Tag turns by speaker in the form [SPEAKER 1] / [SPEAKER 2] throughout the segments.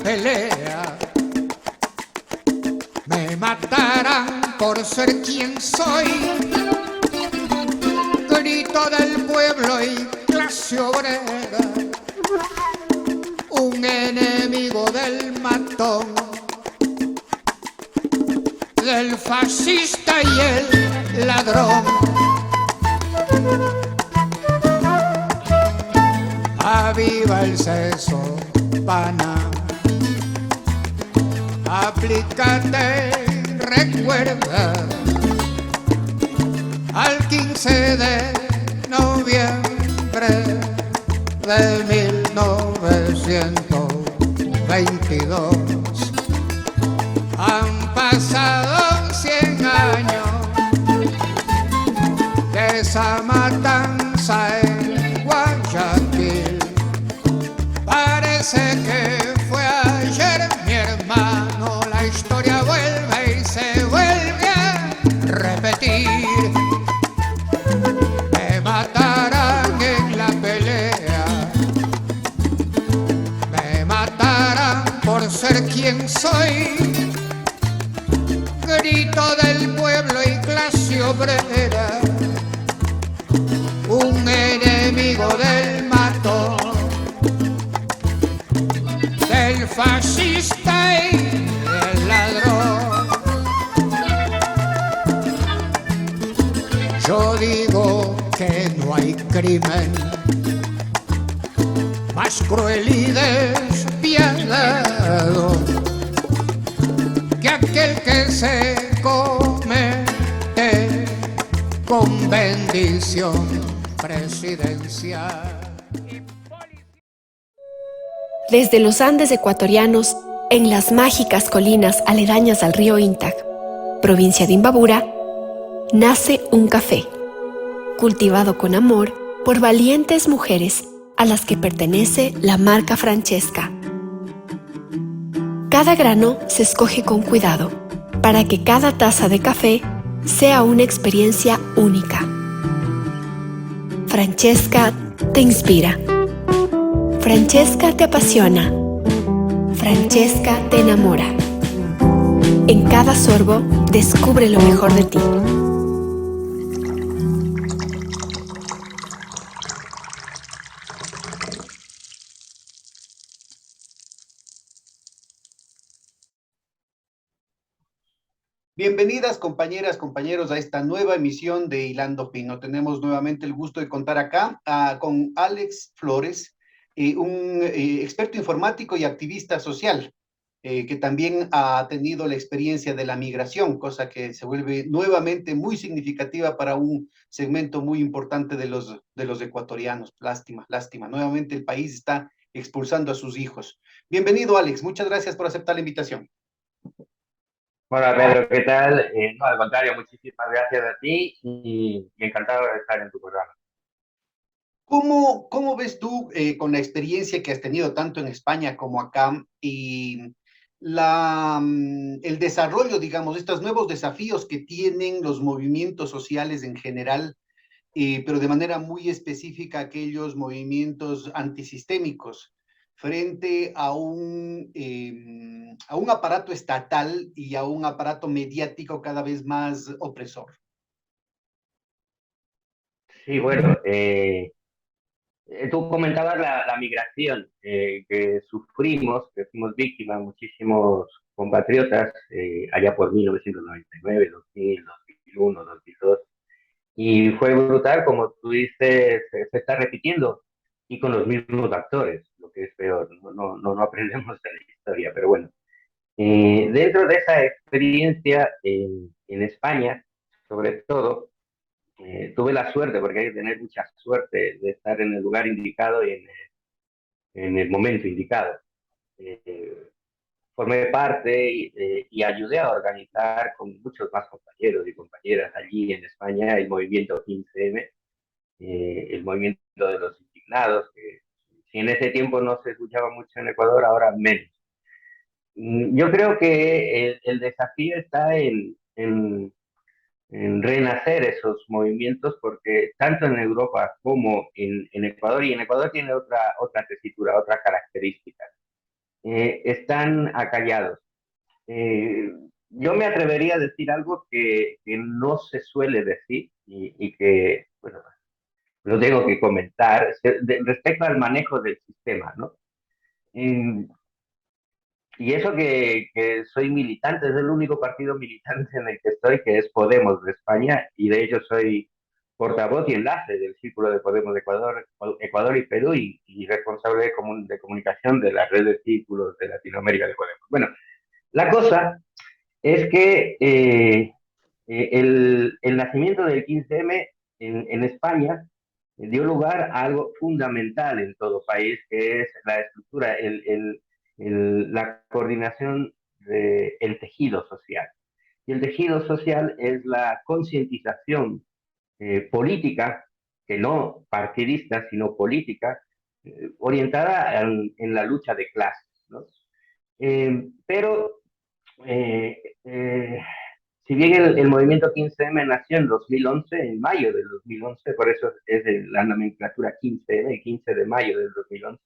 [SPEAKER 1] pelea. Me matarán por ser quien soy, grito del pueblo y clase obrera, un enemigo del matón, del fascista y el ladrón. Aviva el seso, pana, aplícate, recuerda, al 15 de noviembre de 1922. Han pasado 100 años de esa matanza en Guayaquil. Parece que fue ayer, mi hermano, la historia vuelve y se vuelve a repetir. Me matarán en la pelea, me matarán por ser quien soy, grito del pueblo y clase obrera, un enemigo del matón, del fascista y del ladrón. Yo digo que no hay crimen más cruel y despiadado que aquel que se comete con bendición presidencial.
[SPEAKER 2] Desde los Andes ecuatorianos, en las mágicas colinas aledañas al río Intac, provincia de Imbabura, nace un café, cultivado con amor por valientes mujeres a las que pertenece la marca Francesca. Cada grano se escoge con cuidado para que cada taza de café sea una experiencia única. Francesca te inspira. Francesca te apasiona. Francesca te enamora. En cada sorbo, descubre lo mejor de ti.
[SPEAKER 3] Bienvenidas compañeras, compañeros a esta nueva emisión de Hilando Fino. Tenemos nuevamente el gusto de contar acá con Alex Flores, un experto informático y activista social, que también ha tenido la experiencia de la migración, cosa que se vuelve nuevamente muy significativa para un segmento muy importante de los ecuatorianos. Lástima, lástima. Nuevamente el país está expulsando a sus hijos. Bienvenido, Alex. Muchas gracias por aceptar la invitación.
[SPEAKER 4] Hola Pedro, ¿qué tal? No, al contrario, muchísimas gracias a ti y encantado de estar en tu programa.
[SPEAKER 3] ¿Cómo ves tú, con la experiencia que has tenido tanto en España como acá, y el desarrollo, digamos, estos nuevos desafíos que tienen los movimientos sociales en general, pero de manera muy específica aquellos movimientos antisistémicos frente a un aparato estatal y a un aparato mediático cada vez más opresor?
[SPEAKER 4] Sí, bueno, tú comentabas la migración que sufrimos, que fuimos víctimas muchísimos compatriotas allá por 1999, 2000, 2001, 2002. Y fue brutal, como tú dices, se está repitiendo y con los mismos actores, lo que es peor, no aprendemos de la historia, pero bueno. Dentro de esa experiencia en España, sobre todo, tuve la suerte, porque hay que tener mucha suerte de estar en el lugar indicado y en el momento indicado. Eh, Formé parte y ayudé a organizar con muchos más compañeros y compañeras allí en España el movimiento 15M, el movimiento de los indignados, que si en ese tiempo no se escuchaba mucho en Ecuador, ahora menos. Yo creo que el desafío está en renacer esos movimientos, porque tanto en Europa como en Ecuador, y en Ecuador tiene otra tesitura, otra característica. están acallados. Eh, yo me atrevería a decir algo que no se suele decir y que, bueno, lo tengo que comentar respecto al manejo del sistema, ¿no? Y, y eso que soy militante, es el único partido militante en el que estoy, que es Podemos de España, y de hecho soy portavoz y enlace del Círculo de Podemos de Ecuador, Ecuador y Perú, y responsable de comunicación de la red de círculos de Latinoamérica de Podemos. Bueno, la cosa es que el nacimiento del 15M en España dio lugar a algo fundamental en todo país, que es la estructura, la coordinación del tejido social. Y el tejido social es la concientización política, que no partidista, sino política, orientada en la lucha de clases, ¿no? Pero eh, eh, si bien el movimiento 15M nació en 2011, en mayo del 2011, por eso es de la nomenclatura 15M, el 15 de mayo del 2011,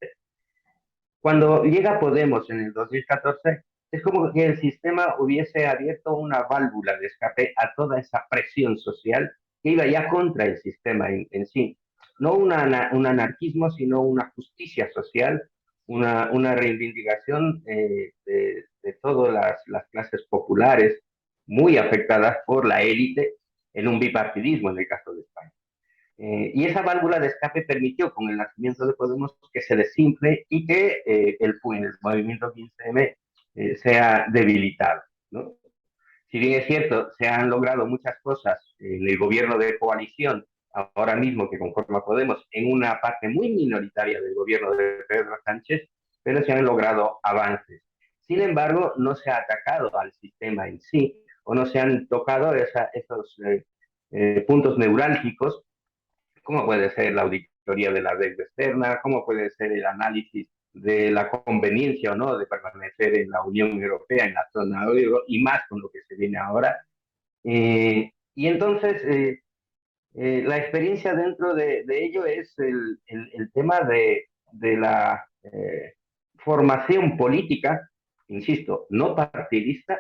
[SPEAKER 4] cuando llega Podemos en el 2014, es como que el sistema hubiese abierto una válvula de escape a toda esa presión social que iba ya contra el sistema en sí. No un anarquismo, sino una justicia social, una reivindicación de todas las clases populares muy afectadas por la élite en un bipartidismo en el caso de España. Y esa válvula de escape permitió con el nacimiento de Podemos que se desinfle y que el movimiento 15M sea debilitado, ¿no? Si bien es cierto, se han logrado muchas cosas en el gobierno de coalición, ahora mismo que conforma Podemos, en una parte muy minoritaria del gobierno de Pedro Sánchez, pero se han logrado avances. Sin embargo, no se ha atacado al sistema en sí, o no se han tocado esos puntos neurálgicos, como puede ser la auditoría de la deuda externa, como puede ser el análisis de la conveniencia o no de permanecer en la Unión Europea, en la zona euro, y más con lo que se viene ahora. Y entonces, la experiencia dentro de ello es el tema de la formación política, insisto, no partidista,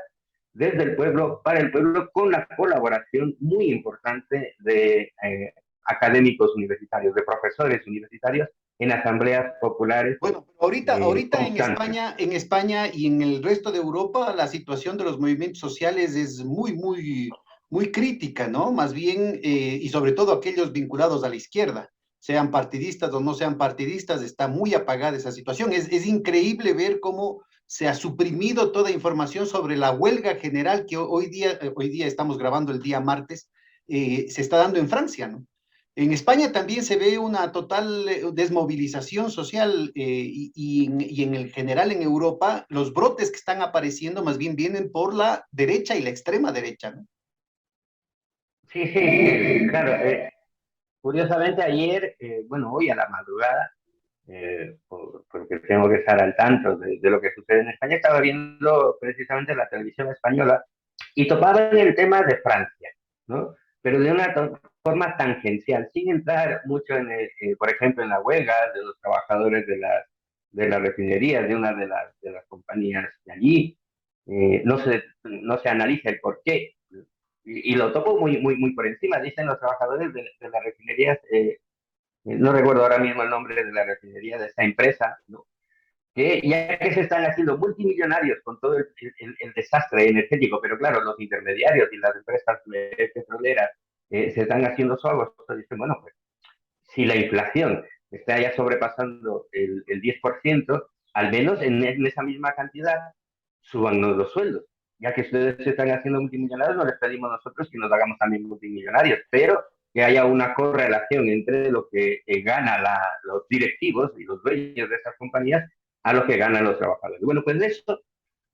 [SPEAKER 4] desde el pueblo, para el pueblo, con la colaboración muy importante de académicos universitarios, de profesores universitarios en asambleas populares
[SPEAKER 3] Bueno, ahorita
[SPEAKER 4] constantes.
[SPEAKER 3] En España y en el resto de Europa, la situación de los movimientos sociales es muy crítica, ¿no? Más bien, y sobre todo aquellos vinculados a la izquierda, sean partidistas o no sean partidistas, está muy apagada esa situación. Es increíble ver cómo se ha suprimido toda información sobre la huelga general que hoy día estamos grabando el día martes, se está dando en Francia, ¿no? En España también se ve una total desmovilización social y en el general en Europa los brotes que están apareciendo más bien vienen por la derecha y la extrema derecha, ¿no?
[SPEAKER 4] Sí, sí, claro. Curiosamente ayer, bueno, hoy a la madrugada, porque tengo que estar al tanto de lo que sucede en España, estaba viendo precisamente la televisión española y topaba en el tema de Francia, ¿no? Pero de una forma tangencial, sin entrar mucho por ejemplo, en la huelga de los trabajadores de las refinerías de una de las compañías de allí. No se analiza el por qué. Y lo topo muy por encima. Dicen los trabajadores de las refinerías, no recuerdo ahora mismo el nombre de la refinería de esta empresa, ¿no? Que ya que se están haciendo multimillonarios con todo el desastre energético, pero claro, los intermediarios y las empresas petroleras se están haciendo suavos, entonces dicen, bueno, pues si la inflación está ya sobrepasando el 10%, al menos en esa misma cantidad, súbanos los sueldos. Ya que ustedes se están haciendo multimillonarios, no les pedimos nosotros que nos hagamos también multimillonarios, pero que haya una correlación entre lo que ganan los directivos y los dueños de esas compañías a lo que ganan los trabajadores. Bueno, pues eso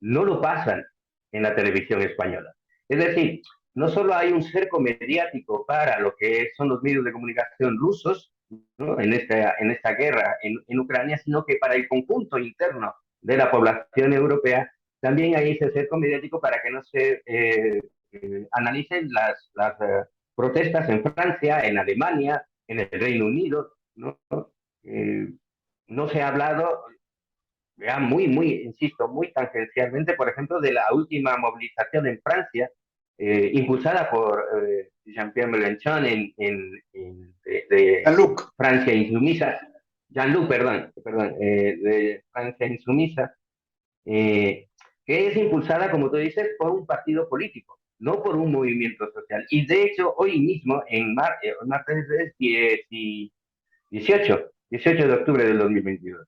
[SPEAKER 4] no lo pasan en la televisión española. Es decir, no solo hay un cerco mediático para lo que son los medios de comunicación rusos, ¿no? en esta guerra en Ucrania, sino que para el conjunto interno de la población europea también hay ese cerco mediático para que no se analicen las protestas en Francia, en Alemania, en el Reino Unido, ¿no? No se ha hablado ya insisto, muy tangencialmente, por ejemplo, de la última movilización en Francia, impulsada por Jean-Pierre Mélenchon de
[SPEAKER 3] Luc.
[SPEAKER 4] Francia Insumisa, Jean-Luc, perdón, de Francia Insumisa, que es impulsada, como tú dices, por un partido político, no por un movimiento social. Y de hecho, hoy mismo, martes es 18 de octubre del 2022.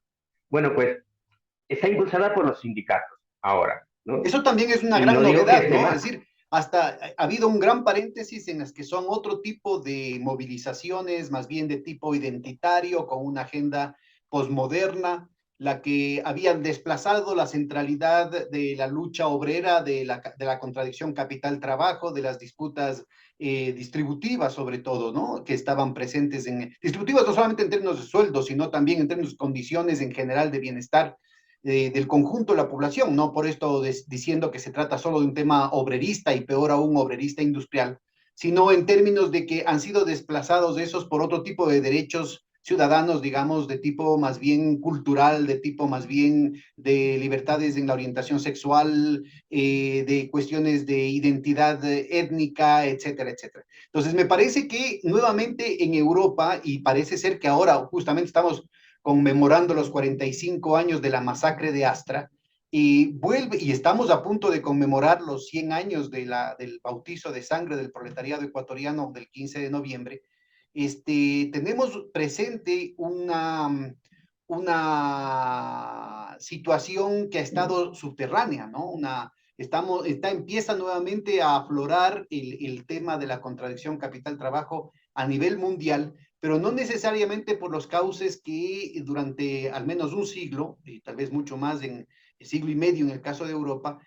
[SPEAKER 4] Bueno, pues está impulsada por los sindicatos ahora, ¿no?
[SPEAKER 3] Eso también es una
[SPEAKER 4] Y
[SPEAKER 3] gran
[SPEAKER 4] no digo que
[SPEAKER 3] novedad,
[SPEAKER 4] esté
[SPEAKER 3] ¿no?
[SPEAKER 4] mal.
[SPEAKER 3] Es decir, hasta ha habido un gran paréntesis en las que son otro tipo de movilizaciones, más bien de tipo identitario, con una agenda posmoderna, la que habían desplazado la centralidad de la lucha obrera, de la contradicción capital-trabajo, de las disputas distributivas sobre todo, ¿no? Que estaban presentes distributivas no solamente en términos de sueldos, sino también en términos de condiciones en general de bienestar del conjunto de la población, no por esto diciendo que se trata solo de un tema obrerista y peor aún obrerista industrial, sino en términos de que han sido desplazados de esos por otro tipo de derechos ciudadanos, digamos, de tipo más bien cultural, de tipo más bien de libertades en la orientación sexual, de cuestiones de identidad étnica, etcétera, etcétera. Entonces, me parece que nuevamente en Europa, y parece ser que ahora justamente estamos conmemorando los 45 años de la masacre de Astra, y estamos a punto de conmemorar los 100 años del bautizo de sangre del proletariado ecuatoriano del 15 de noviembre, tenemos presente una situación que ha estado subterránea, ¿no? Empieza nuevamente a aflorar el tema de la contradicción capital-trabajo a nivel mundial, pero no necesariamente por los cauces que durante al menos un siglo, y tal vez mucho más en el siglo y medio en el caso de Europa,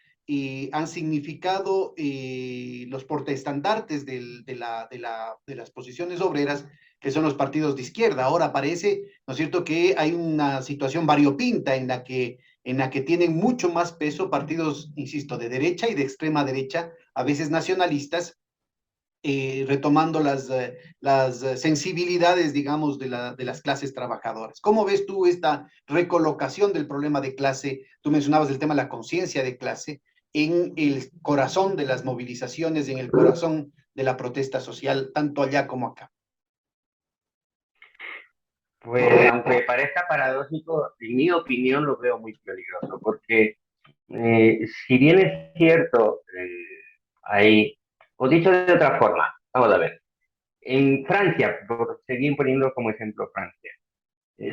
[SPEAKER 3] han significado los portaestandartes de las posiciones obreras, que son los partidos de izquierda. Ahora parece, ¿no es cierto?, que hay una situación variopinta en la que tienen mucho más peso partidos, insisto, de derecha y de extrema derecha, a veces nacionalistas, retomando las sensibilidades, digamos, de las clases trabajadoras. ¿Cómo ves tú esta recolocación del problema de clase? Tú mencionabas el tema de la conciencia de clase en el corazón de las movilizaciones, en el corazón de la protesta social, tanto allá como acá.
[SPEAKER 4] Pues aunque parezca paradójico, en mi opinión lo veo muy peligroso, porque si bien es cierto, hay, o dicho de otra forma, vamos a ver, en Francia, por seguir poniendo como ejemplo Francia,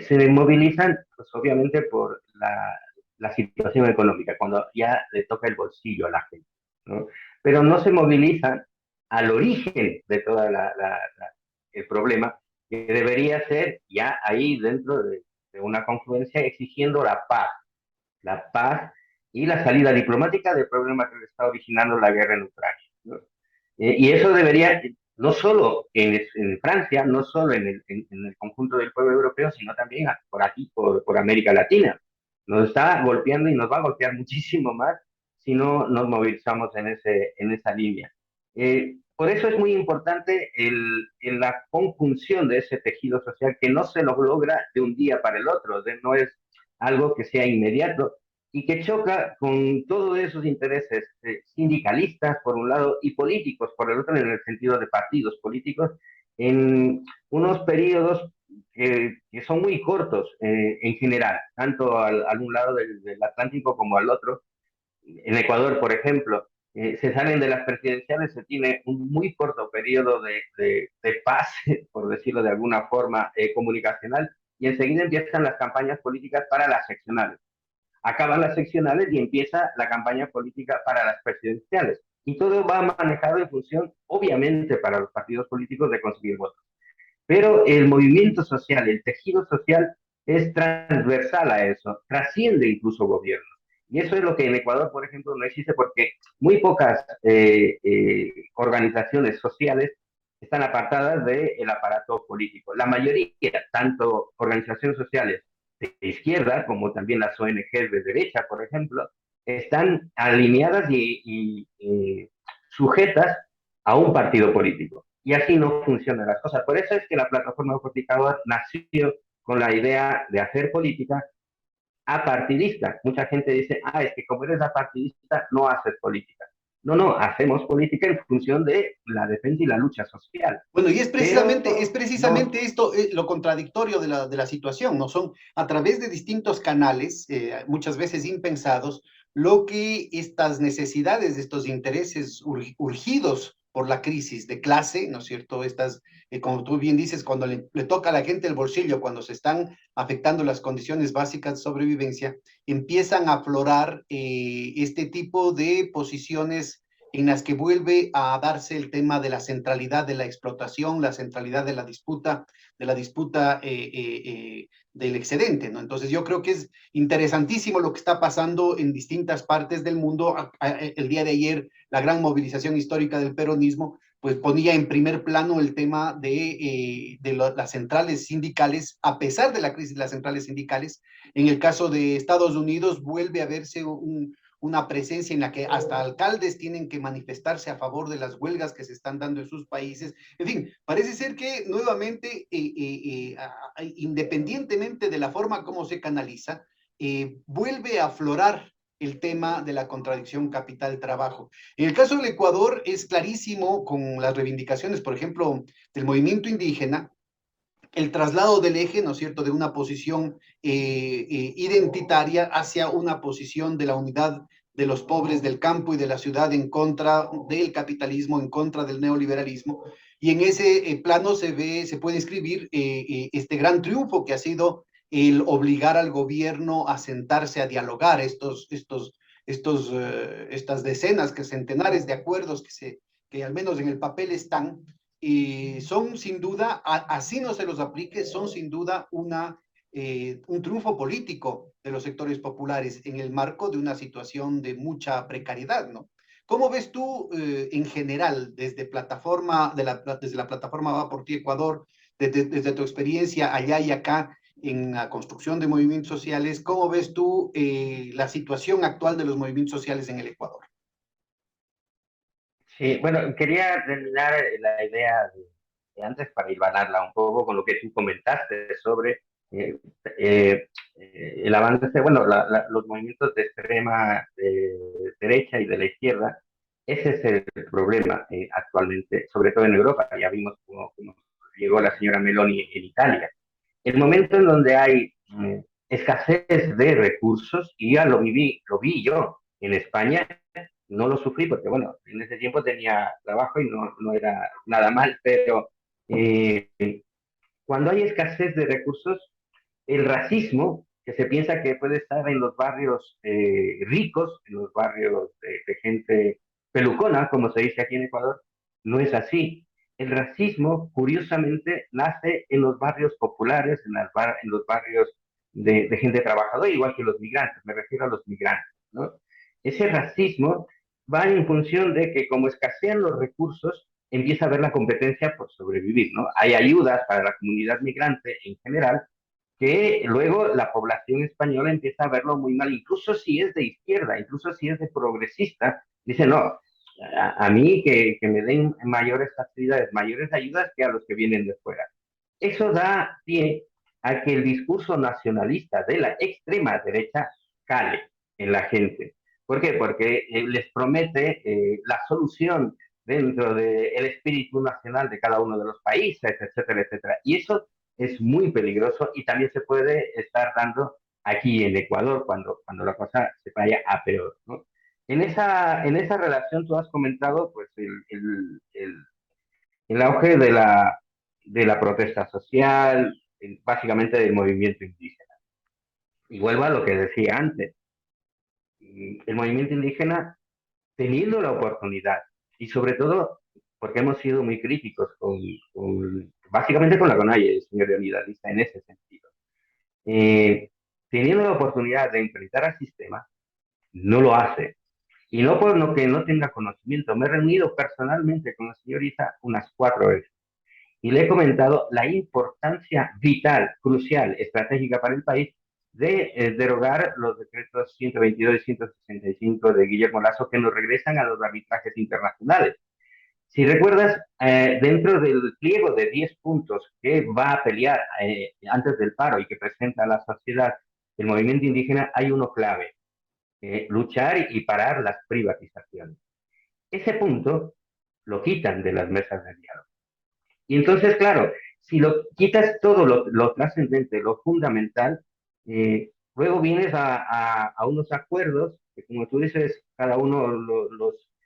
[SPEAKER 4] se movilizan, pues obviamente por la situación económica, cuando ya le toca el bolsillo a la gente, ¿no? Pero no se movilizan al origen de todo el problema, que debería ser ya ahí dentro de una confluencia exigiendo la paz y la salida diplomática del problema que le está originando la guerra en Ucrania, ¿no? Y eso debería, no solo en Francia, no solo en el conjunto del pueblo europeo, sino también por aquí, por América Latina. Nos está golpeando y nos va a golpear muchísimo más si no nos movilizamos en esa línea. Por eso es muy importante la conjunción de ese tejido social que no se lo logra de un día para el otro, no es algo que sea inmediato, y que choca con todos esos intereses sindicalistas, por un lado, y políticos, por el otro, en el sentido de partidos políticos, en unos periodos que son muy cortos en general, tanto al un lado del Atlántico como al otro. En Ecuador, por ejemplo, se salen de las presidenciales, se tiene un muy corto periodo de paz, por decirlo de alguna forma, comunicacional, y enseguida empiezan las campañas políticas para las seccionales. Acaban las seccionales y empieza la campaña política para las presidenciales. Y todo va manejado en función, obviamente, para los partidos políticos de conseguir votos. Pero el movimiento social, el tejido social es transversal a eso, trasciende incluso gobiernos. Y eso es lo que en Ecuador, por ejemplo, no existe porque muy pocas organizaciones sociales están apartadas del aparato político. La mayoría, tanto organizaciones sociales de izquierda, como también las ONGs de derecha, por ejemplo, están alineadas y sujetas a un partido político. Y así no funcionan las cosas. Por eso es que la plataforma Forticador nació con la idea de hacer política apartidista. Mucha gente dice, es que como eres apartidista no haces política. No, no, hacemos política en función de la defensa y la lucha social.
[SPEAKER 3] Bueno, y
[SPEAKER 4] Pero
[SPEAKER 3] es precisamente
[SPEAKER 4] no,
[SPEAKER 3] esto lo contradictorio de la situación, ¿no? Son a través de distintos canales, muchas veces impensados, lo que estas necesidades, estos intereses urgidos por la crisis de clase, ¿no es cierto? Estas, como tú bien dices, cuando le toca a la gente el bolsillo, cuando se están afectando las condiciones básicas de sobrevivencia, empiezan a aflorar este tipo de posiciones en las que vuelve a darse el tema de la centralidad de la explotación, la centralidad de la disputa del excedente, ¿no? Entonces yo creo que es interesantísimo lo que está pasando en distintas partes del mundo. El día de ayer, la gran movilización histórica del peronismo, pues ponía en primer plano el tema las centrales sindicales, a pesar de la crisis de las centrales sindicales. En el caso de Estados Unidos, vuelve a verse una presencia en la que hasta alcaldes tienen que manifestarse a favor de las huelgas que se están dando en sus países. En fin, parece ser que nuevamente, independientemente de la forma como se canaliza, vuelve a aflorar el tema de la contradicción capital-trabajo. En el caso del Ecuador es clarísimo con las reivindicaciones, por ejemplo, del movimiento indígena, el traslado del eje, ¿no es cierto?, de una posición identitaria hacia una posición de la unidad de los pobres del campo y de la ciudad en contra del capitalismo, en contra del neoliberalismo. Y en ese plano se puede inscribir este gran triunfo que ha sido el obligar al gobierno a sentarse a dialogar estas decenas, que centenares de acuerdos que al menos en el papel están, y son sin duda, así no se los aplique, son sin duda un triunfo político de los sectores populares en el marco de una situación de mucha precariedad, ¿no? ¿Cómo ves tú en general desde desde la plataforma Va por Ti Ecuador, desde tu experiencia allá y acá en la construcción de movimientos sociales, cómo ves tú la situación actual de los movimientos sociales en el Ecuador?
[SPEAKER 4] sí, bueno, quería terminar la idea de antes para hilvanarla un poco con lo que tú comentaste sobre eh, el avance, bueno, los movimientos de extrema derecha y de la izquierda. Ese es el problema actualmente, sobre todo en Europa. Ya vimos cómo llegó la señora Meloni en Italia. El momento en donde hay escasez de recursos, y ya lo vi yo en España, no lo sufrí porque, bueno, en ese tiempo tenía trabajo y no era nada mal, pero eh, cuando hay escasez de recursos, el racismo, que se piensa que puede estar en los barrios ricos, en los barrios de gente pelucona, como se dice aquí en Ecuador, no es así. El racismo, curiosamente, nace en los barrios populares, en los barrios de gente trabajadora, igual que los migrantes, me refiero a los migrantes, ¿no? Ese racismo va en función de que como escasean los recursos, empieza a haber la competencia por sobrevivir, ¿no? Hay ayudas para la comunidad migrante en general, que luego la población española empieza a verlo muy mal, incluso si es de izquierda, incluso si es de progresista, dice, no, a mí que me den mayores facilidades, mayores ayudas que a los que vienen de fuera. Eso da pie a que el discurso nacionalista de la extrema derecha cale en la gente. ¿Por qué? Porque les promete la solución dentro del espíritu nacional de cada uno de los países, etcétera, etcétera. Y eso es muy peligroso y también se puede estar dando aquí en Ecuador cuando la cosa se vaya a peor, ¿no? En esa relación tú has comentado pues el auge de la protesta social, básicamente del movimiento indígena. Y vuelvo a lo que decía antes, el movimiento indígena teniendo la oportunidad y sobre todo porque hemos sido muy críticos básicamente con la CONAIE, señor Leonidas, en ese sentido. Teniendo la oportunidad de enfrentar al sistema, no lo hace. Y no por lo que no tenga conocimiento. Me he reunido personalmente con la señorita unas 4 veces y le he comentado la importancia vital, crucial, estratégica para el país de derogar los decretos 122 y 165 de Guillermo Lasso que nos regresan a los arbitrajes internacionales. Si recuerdas, dentro del pliego de 10 puntos que va a pelear antes del paro y que presenta a la sociedad el movimiento indígena hay uno clave, luchar y parar las privatizaciones. Ese punto lo quitan de las mesas de diálogo. Y entonces, claro, si lo quitas todo lo trascendente, lo fundamental, luego vienes a unos acuerdos que, como tú dices, cada uno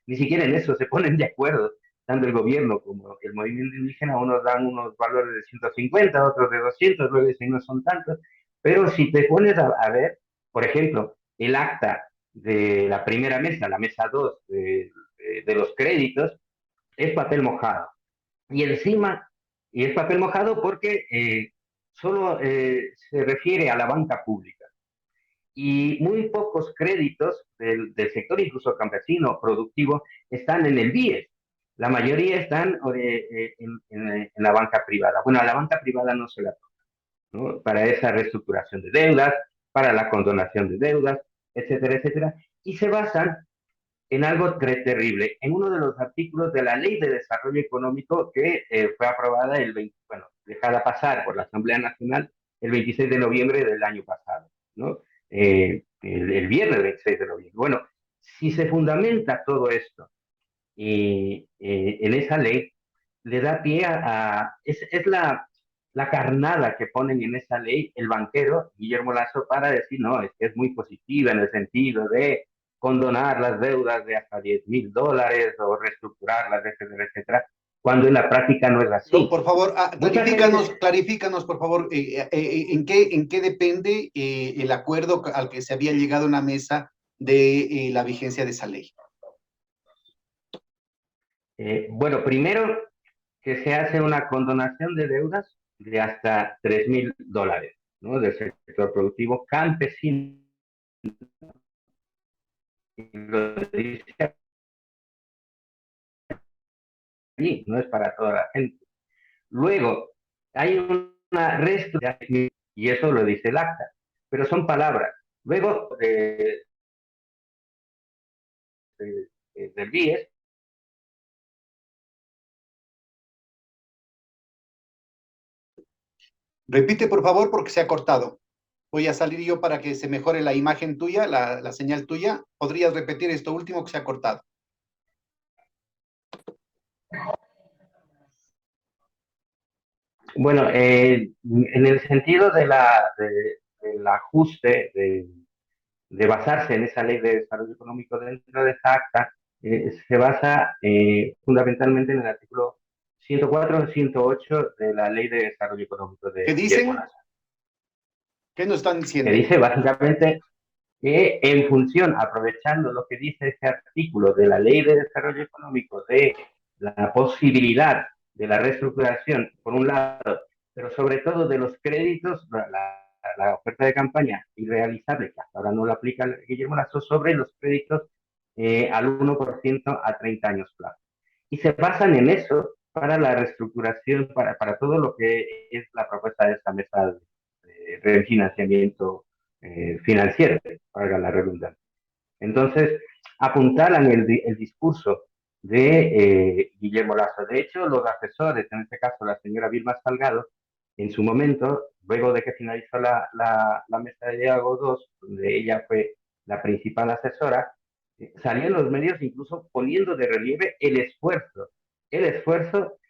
[SPEAKER 4] ni siquiera en eso se ponen de acuerdo, tanto el gobierno como el movimiento indígena, unos dan unos valores de 150, otros de 200, luego dicen no son tantos, pero si te pones a ver, por ejemplo, el acta de la primera mesa, la mesa 2 de los créditos, es papel mojado. Y encima, y es papel mojado porque solo se refiere a la banca pública. Y muy pocos créditos del sector, incluso campesino, productivo, están en el BIES. La mayoría están en la banca privada. Bueno, a la banca privada no se la toca, ¿no? Para esa reestructuración de deudas, para la condonación de deudas, etcétera, etcétera. Y se basan en algo terrible, en uno de los artículos de la Ley de Desarrollo Económico que fue aprobada dejada pasar por la Asamblea Nacional el 26 de noviembre del año pasado, ¿no? El viernes 26 de noviembre. Bueno, si se fundamenta todo esto en esa ley, le da pie es la carnada que ponen en esa ley el banquero Guillermo Lasso para decir, no, es que es muy positiva en el sentido de condonar las deudas de hasta $10,000 o reestructurarlas, etcétera, etcétera, cuando en la práctica no es así.
[SPEAKER 3] Por favor, clarifícanos, por favor, ¿en qué depende el acuerdo al que se había llegado a una mesa de la vigencia de esa ley?
[SPEAKER 4] Bueno, primero que se hace una condonación de deudas de hasta $3,000, ¿no? Del sector productivo campesino. Lo dice allí, no es para toda la gente. Luego, hay una reestructuración, y eso lo dice el acta, pero son palabras. Luego, del BIES,
[SPEAKER 3] Repite, por favor, porque se ha cortado. Voy a salir yo para que se mejore la imagen tuya, la señal tuya. ¿Podrías repetir esto último que se ha cortado?
[SPEAKER 4] bueno, en el sentido del ajuste, de basarse en esa ley de desarrollo económico dentro de esta acta, se basa fundamentalmente en el artículo 104 o 108 de la ley de desarrollo económico de
[SPEAKER 3] ¿Qué dicen?
[SPEAKER 4] Guillermo Lasso.
[SPEAKER 3] ¿Qué nos están diciendo?
[SPEAKER 4] Que dice básicamente que en función, aprovechando lo que dice ese artículo de la ley de desarrollo económico, de la posibilidad de la reestructuración, por un lado, pero sobre todo de los créditos, la oferta de campaña irrealizable, que hasta ahora no lo aplica Guillermo Lasso, sobre los créditos al 1% a 30 años plazo. Y se basan en eso para la reestructuración, para todo lo que es la propuesta de esta mesa de refinanciamiento financiero, valga la redundancia. Entonces, apuntalan el discurso de Guillermo Lasso. De hecho, los asesores, en este caso la señora Vilma Salgado, en su momento, luego de que finalizó la mesa de diálogo 2, donde ella fue la principal asesora, salió en los medios incluso poniendo de relieve el esfuerzo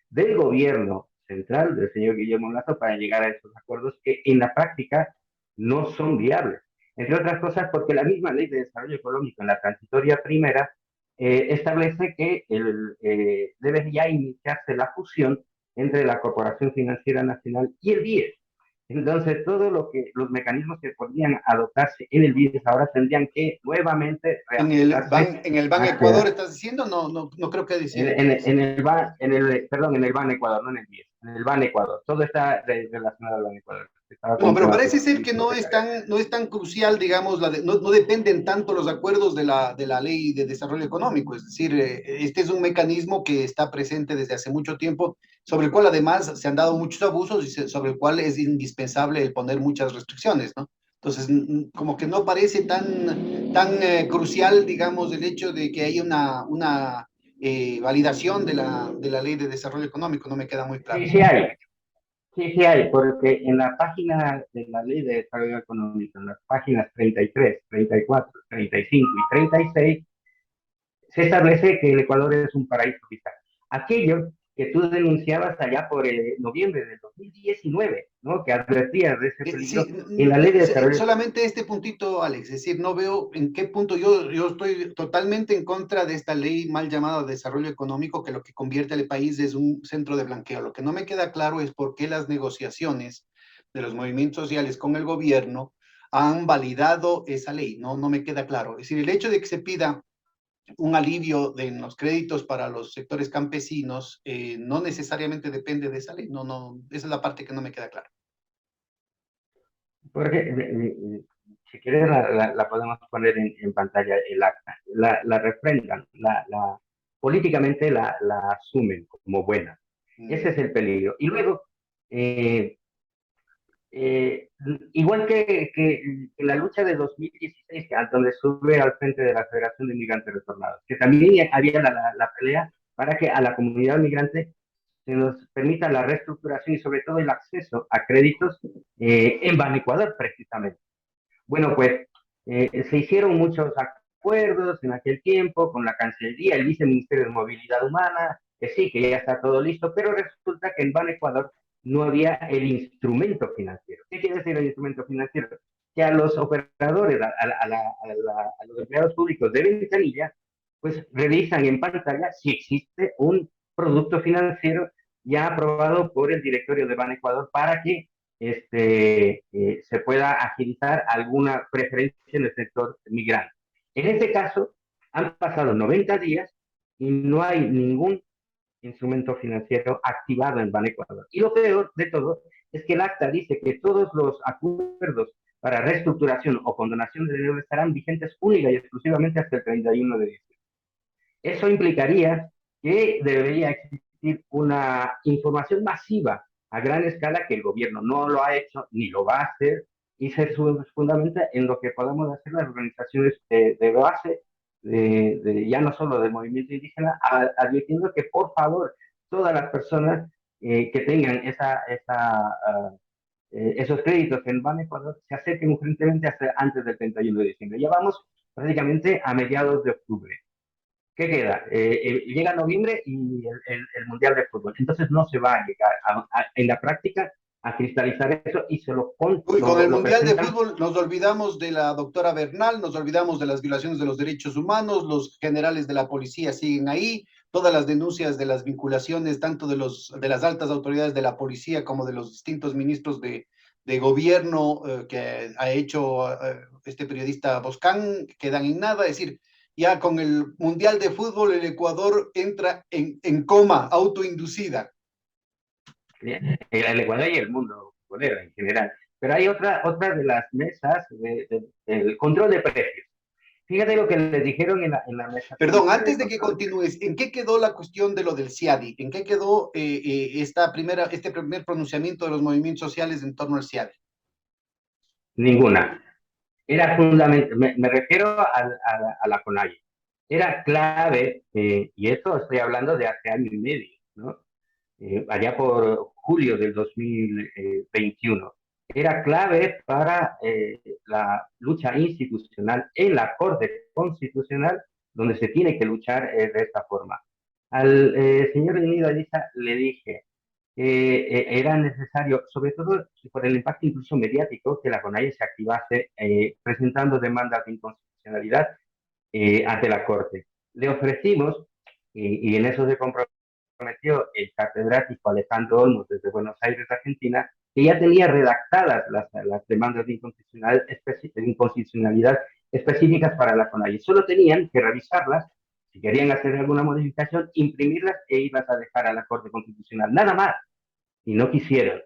[SPEAKER 4] del gobierno central del señor Guillermo Lasso para llegar a esos acuerdos que en la práctica no son viables. Entre otras cosas porque la misma ley de desarrollo económico en la transitoria primera establece que debe ya iniciarse la fusión entre la Corporación Financiera Nacional y el BIES. Entonces, todo los mecanismos que podrían adoptarse en el BIES ahora tendrían que nuevamente
[SPEAKER 3] reajustarse. ¿En el Ban Ecuador estás diciendo? No creo que decir.
[SPEAKER 4] En el Ban Ecuador, no en el BIES. En el Ban Ecuador. Todo está relacionado al Ban Ecuador.
[SPEAKER 3] No, pero parece ser que no es tan crucial, digamos, no dependen tanto los acuerdos de la ley de desarrollo económico. Es decir, este es un mecanismo que está presente desde hace mucho tiempo, sobre el cual además se han dado muchos abusos y sobre el cual es indispensable el poner muchas restricciones, ¿no? Entonces, como que no parece tan crucial, digamos, el hecho de que haya una validación de la ley de desarrollo económico, no me queda muy claro.
[SPEAKER 4] Sí, sí hay. Sí, sí hay, porque en la página de la Ley de Desarrollo Económico, en las páginas 33, 34, 35 y 36, se establece que el Ecuador es un paraíso fiscal. Aquello que tú denunciabas allá por noviembre del 2019, ¿no? Que advertías de ese
[SPEAKER 3] Sí,
[SPEAKER 4] peligro en la Ley de Desarrollo.
[SPEAKER 3] solamente este puntito, Alex, es decir, no veo en qué punto yo estoy totalmente en contra de esta ley mal llamada desarrollo económico, que lo que convierte al país es un centro de blanqueo. Lo que no me queda claro es por qué las negociaciones de los movimientos sociales con el gobierno han validado esa ley. No, no me queda claro. Es decir, el hecho de que se pida un alivio en los créditos para los sectores campesinos no necesariamente depende de esa ley. No, no, esa es la parte que no me queda clara.
[SPEAKER 4] Porque, si quieres, la podemos poner en pantalla el acta. La refrendan, políticamente la asumen como buena. Ese es el peligro. Y luego, eh, eh, igual que la lucha de 2016, donde sube al frente de la Federación de Inmigrantes Retornados, que también había la pelea para que a la comunidad migrante se nos permita la reestructuración y sobre todo el acceso a créditos en Banecuador precisamente. Bueno, pues se hicieron muchos acuerdos en aquel tiempo con la Cancillería, el Viceministerio de Movilidad Humana, que sí, que ya está todo listo, pero resulta que en Banecuador no había el instrumento financiero. ¿Qué quiere decir el instrumento financiero? Que a los operadores, a los empleados públicos de ventanilla, pues revisan en pantalla si existe un producto financiero ya aprobado por el directorio de Banecuador para que se pueda agilizar alguna preferencia en el sector migrante. En este caso, han pasado 90 días y no hay ningún instrumento financiero activado en Banecuador. Y lo peor de todo es que el acta dice que todos los acuerdos para reestructuración o condonación de deuda estarán vigentes única y exclusivamente hasta el 31 de diciembre. Eso implicaría que debería existir una información masiva a gran escala que el gobierno no lo ha hecho ni lo va a hacer y se fundamenta en lo que podamos hacer las organizaciones de base, ya no solo del movimiento indígena, advirtiendo que por favor todas las personas que tengan esos créditos en Ban Ecuador se acerquen urgentemente hasta antes del 31 de diciembre. Ya vamos prácticamente a mediados de octubre. ¿Qué queda? Llega noviembre y el Mundial de Fútbol. Entonces no se va a llegar en la práctica a cristalizar eso y se
[SPEAKER 3] Uy, con el
[SPEAKER 4] lo
[SPEAKER 3] Mundial de
[SPEAKER 4] presentan.
[SPEAKER 3] Fútbol nos olvidamos de la doctora Bernal, nos olvidamos de las violaciones de los derechos humanos, los generales de la policía siguen ahí, todas las denuncias de las vinculaciones tanto de las altas autoridades de la policía como de los distintos ministros de gobierno que ha hecho este periodista Boscán quedan en nada, es decir, ya con el Mundial de Fútbol el Ecuador entra en coma autoinducida.
[SPEAKER 4] El Ecuador y el mundo futbolero en general. Pero hay otra de las mesas del control de precios. Fíjate lo que les dijeron en la mesa
[SPEAKER 3] Perdón,
[SPEAKER 4] técnica de
[SPEAKER 3] antes de que
[SPEAKER 4] control.
[SPEAKER 3] continúes, ¿en qué quedó la cuestión de lo del CIADI? ¿En qué quedó este primer pronunciamiento de los movimientos sociales en torno al CIADI?
[SPEAKER 4] Ninguna. Era fundamental, me refiero a la CONAIE. Era clave, y esto estoy hablando de hace año y medio, ¿no? Allá por julio del 2021. Era clave para la lucha institucional en la Corte Constitucional, donde se tiene que luchar de esta forma. Al señor Inigo Ariza le dije que era necesario, sobre todo por el impacto incluso mediático, que la CONAIE se activase presentando demandas de inconstitucionalidad ante la Corte. Le ofrecimos, y en eso se comprometió el catedrático Alejandro Olmos desde Buenos Aires, Argentina, que ya tenía redactadas las demandas de inconstitucionalidad específicas para la CONAIE. Solo tenían que revisarlas, si querían hacer alguna modificación, imprimirlas e irlas a dejar a la Corte Constitucional. Nada más. Y no quisieron.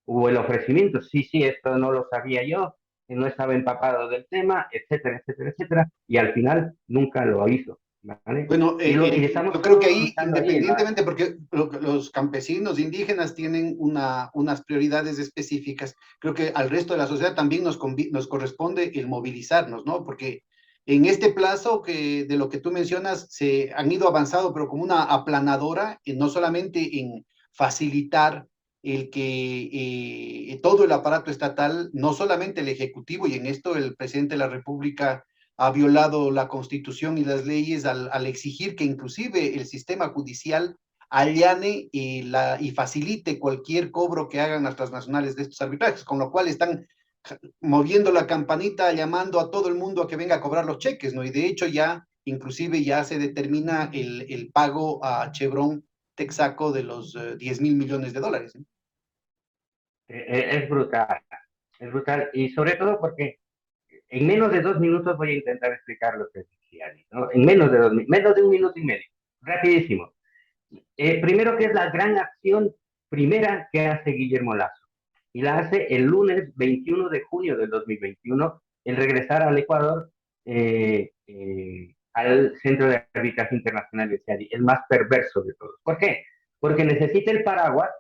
[SPEAKER 4] Hubo el ofrecimiento, sí, sí, esto no lo sabía yo, no estaba empapado del tema, etcétera, etcétera, etcétera, y al final nunca lo hizo. ¿Vale?
[SPEAKER 3] Bueno,
[SPEAKER 4] Y estamos
[SPEAKER 3] yo creo que
[SPEAKER 4] todos
[SPEAKER 3] ahí,
[SPEAKER 4] luchando ahí.
[SPEAKER 3] independientemente, porque los campesinos indígenas tienen unas prioridades específicas, creo que al resto de la sociedad también nos corresponde el movilizarnos, ¿no? Porque en este plazo que de lo que tú mencionas se han ido avanzando, pero como una aplanadora, no solamente en facilitar el que todo el aparato estatal, no solamente el Ejecutivo, y en esto el presidente de la República ha violado la Constitución y las leyes al exigir que inclusive el sistema judicial allane y facilite cualquier cobro que hagan las transnacionales de estos arbitrajes, con lo cual están moviendo la campanita, llamando a todo el mundo a que venga a cobrar los cheques, ¿no? Y de hecho ya, inclusive ya se determina el pago a Chevron Texaco de los 10.000 millones de dólares, ¿no?
[SPEAKER 4] Es brutal, y sobre todo porque en menos de 2 minutos voy a intentar explicar lo que decía, ¿no? En menos de 1 minuto y medio, rapidísimo. Primero, que es la gran acción primera que hace Guillermo Lasso, y la hace el lunes 21 de junio del 2021, el regresar al Ecuador, al Centro de Arbitraje Internacional de CIADI, el más perverso de todos. ¿Por qué? Porque necesita el paraguas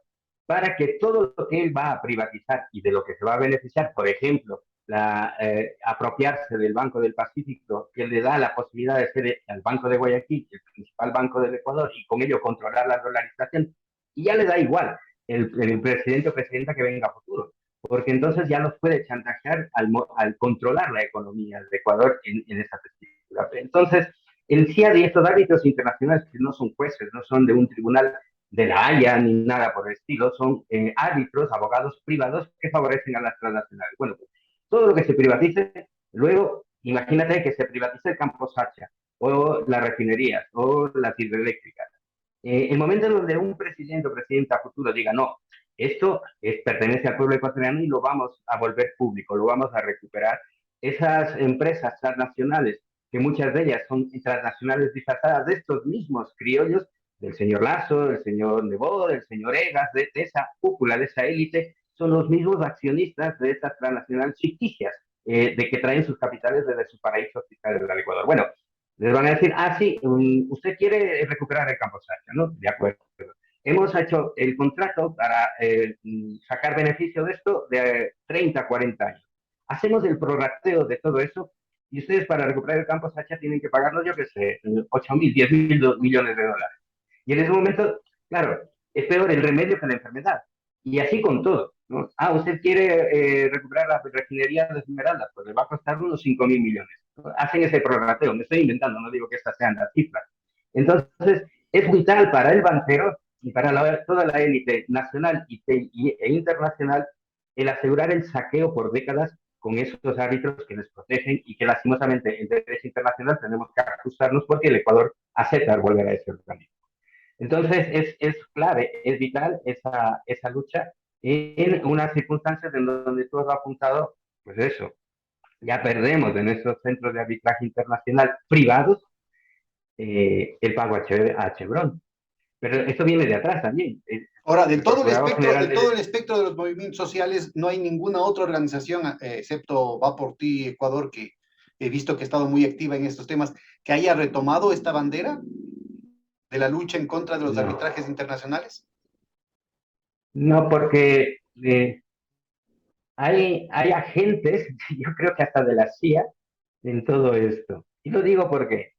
[SPEAKER 4] para que todo lo que él va a privatizar y de lo que se va a beneficiar, por ejemplo, apropiarse del Banco del Pacífico, que le da la posibilidad de ser el Banco de Guayaquil, el principal banco del Ecuador, y con ello controlar la dolarización, y ya le da igual el presidente o presidenta que venga a futuro, porque entonces ya los puede chantajear al controlar la economía del Ecuador en esa perspectiva. Entonces, el CIADI y estos árbitros internacionales, que no son jueces, no son de un tribunal de la Haya ni nada por el estilo, son árbitros, abogados privados que favorecen a las transnacionales. Bueno, pues todo lo que se privatice, luego imagínate que se privatice el campo Sacha, o las refinerías, o las hidroeléctricas. El momento en donde un presidente o presidenta futuro diga, no, esto pertenece al pueblo ecuatoriano y lo vamos a volver público, lo vamos a recuperar, esas empresas transnacionales, que muchas de ellas son transnacionales disfrazadas de estos mismos criollos, del señor Lasso, del señor Nebot, del señor Egas, de esa cúpula, de esa élite, son los mismos accionistas de estas transnacionales ficticias, de que traen sus capitales desde sus paraísos fiscales del Ecuador. Bueno, les van a decir, sí, usted quiere recuperar el campo Sacha, ¿no? De acuerdo. Hemos hecho el contrato para sacar beneficio de esto de 30, 40 años. Hacemos el prorrateo de todo eso, y ustedes, para recuperar el campo Sacha, tienen que pagarnos, yo qué sé, 8.000, 10.000 millones de dólares. Y en ese momento, claro, es peor el remedio que la enfermedad. Y así con todo, ¿no? Usted quiere recuperar la refinería de Esmeralda, pues le va a costar unos 5.000 millones. Hacen ese prorrateo, me estoy inventando, no digo que estas sean las cifras. Entonces, es vital para el banquero y para toda la élite nacional e internacional el asegurar el saqueo por décadas con esos árbitros que les protegen, y que lastimosamente en derecho internacional tenemos que ajustarnos porque el Ecuador acepta volver a ese organismo. Entonces, es clave, es vital esa lucha en unas circunstancias en donde todo ha apuntado, pues eso, ya perdemos de nuestros centros de arbitraje internacional privados el pago a Chevron. Pero esto viene de atrás también.
[SPEAKER 3] Ahora, de todo el espectro de los movimientos sociales, no hay ninguna otra organización, excepto Va por Ti Ecuador, que he visto que ha estado muy activa en estos temas, que haya retomado esta bandera de la lucha en contra de los arbitrajes internacionales.
[SPEAKER 4] No, porque hay agentes, yo creo que hasta de la CIA, en todo esto. Y lo digo porque,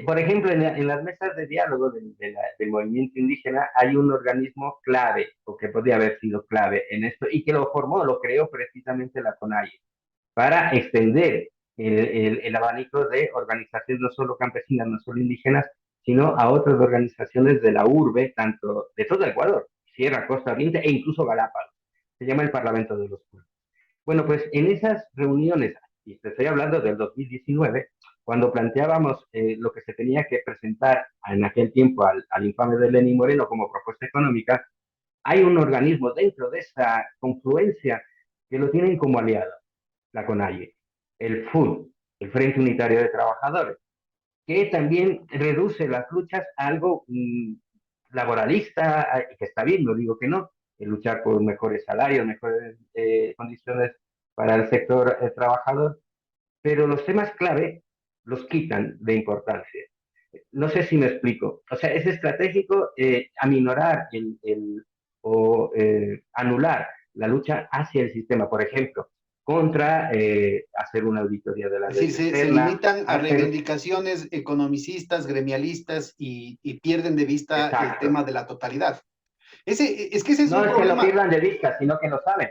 [SPEAKER 4] por ejemplo, en las mesas de diálogo del movimiento indígena hay un organismo clave, o que podría haber sido clave en esto, y que lo creó precisamente la CONAIE, para extender el abanico de organizaciones no solo campesinas, no solo indígenas, sino a otras organizaciones de la urbe, tanto de todo Ecuador, Sierra, Costa Oriente e incluso Galápagos. Se llama el Parlamento de los Pueblos. Bueno, pues en esas reuniones, y te estoy hablando del 2019, cuando planteábamos lo que se tenía que presentar en aquel tiempo al infame de Lenín Moreno como propuesta económica, hay un organismo dentro de esa confluencia que lo tienen como aliado, la CONAIE, el FUN, el Frente Unitario de Trabajadores, que también reduce las luchas a algo laboralista, que está bien, no digo que no, luchar por mejores salarios, mejores condiciones para el sector trabajador, pero los temas clave los quitan de importancia. No sé si me explico. O sea, es estratégico aminorar o anular la lucha hacia el sistema, por ejemplo, contra hacer una auditoría de la ley.
[SPEAKER 3] Sí, se limitan a reivindicaciones economicistas, gremialistas, y pierden de vista el tema de la totalidad. Es que ese es
[SPEAKER 4] No
[SPEAKER 3] un
[SPEAKER 4] es que lo
[SPEAKER 3] problema.
[SPEAKER 4] pierdan de vista, sino que lo saben.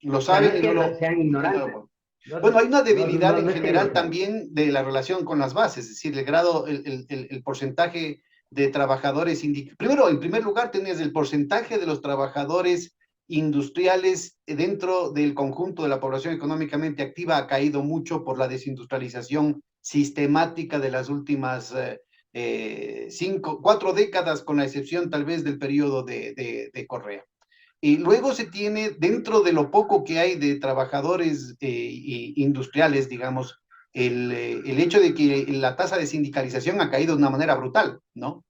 [SPEAKER 3] Lo
[SPEAKER 4] O sea, no
[SPEAKER 3] saben
[SPEAKER 4] es
[SPEAKER 3] y no
[SPEAKER 4] que
[SPEAKER 3] lo...
[SPEAKER 4] sean
[SPEAKER 3] y no
[SPEAKER 4] ignorantes.
[SPEAKER 3] lo-
[SPEAKER 4] No,
[SPEAKER 3] Bueno, hay una debilidad en
[SPEAKER 4] no es que no
[SPEAKER 3] general
[SPEAKER 4] lo saben.
[SPEAKER 3] también de la relación con las bases, es decir, el grado, el porcentaje de trabajadores. Primero, en primer lugar, tenías el porcentaje de los trabajadores industriales dentro del conjunto de la población económicamente activa ha caído mucho por la desindustrialización sistemática de las últimas 4 décadas, con la excepción tal vez del periodo de Correa. Y luego se tiene, dentro de lo poco que hay de trabajadores industriales, digamos, el hecho de que la tasa de sindicalización ha caído de una manera brutal, ¿no?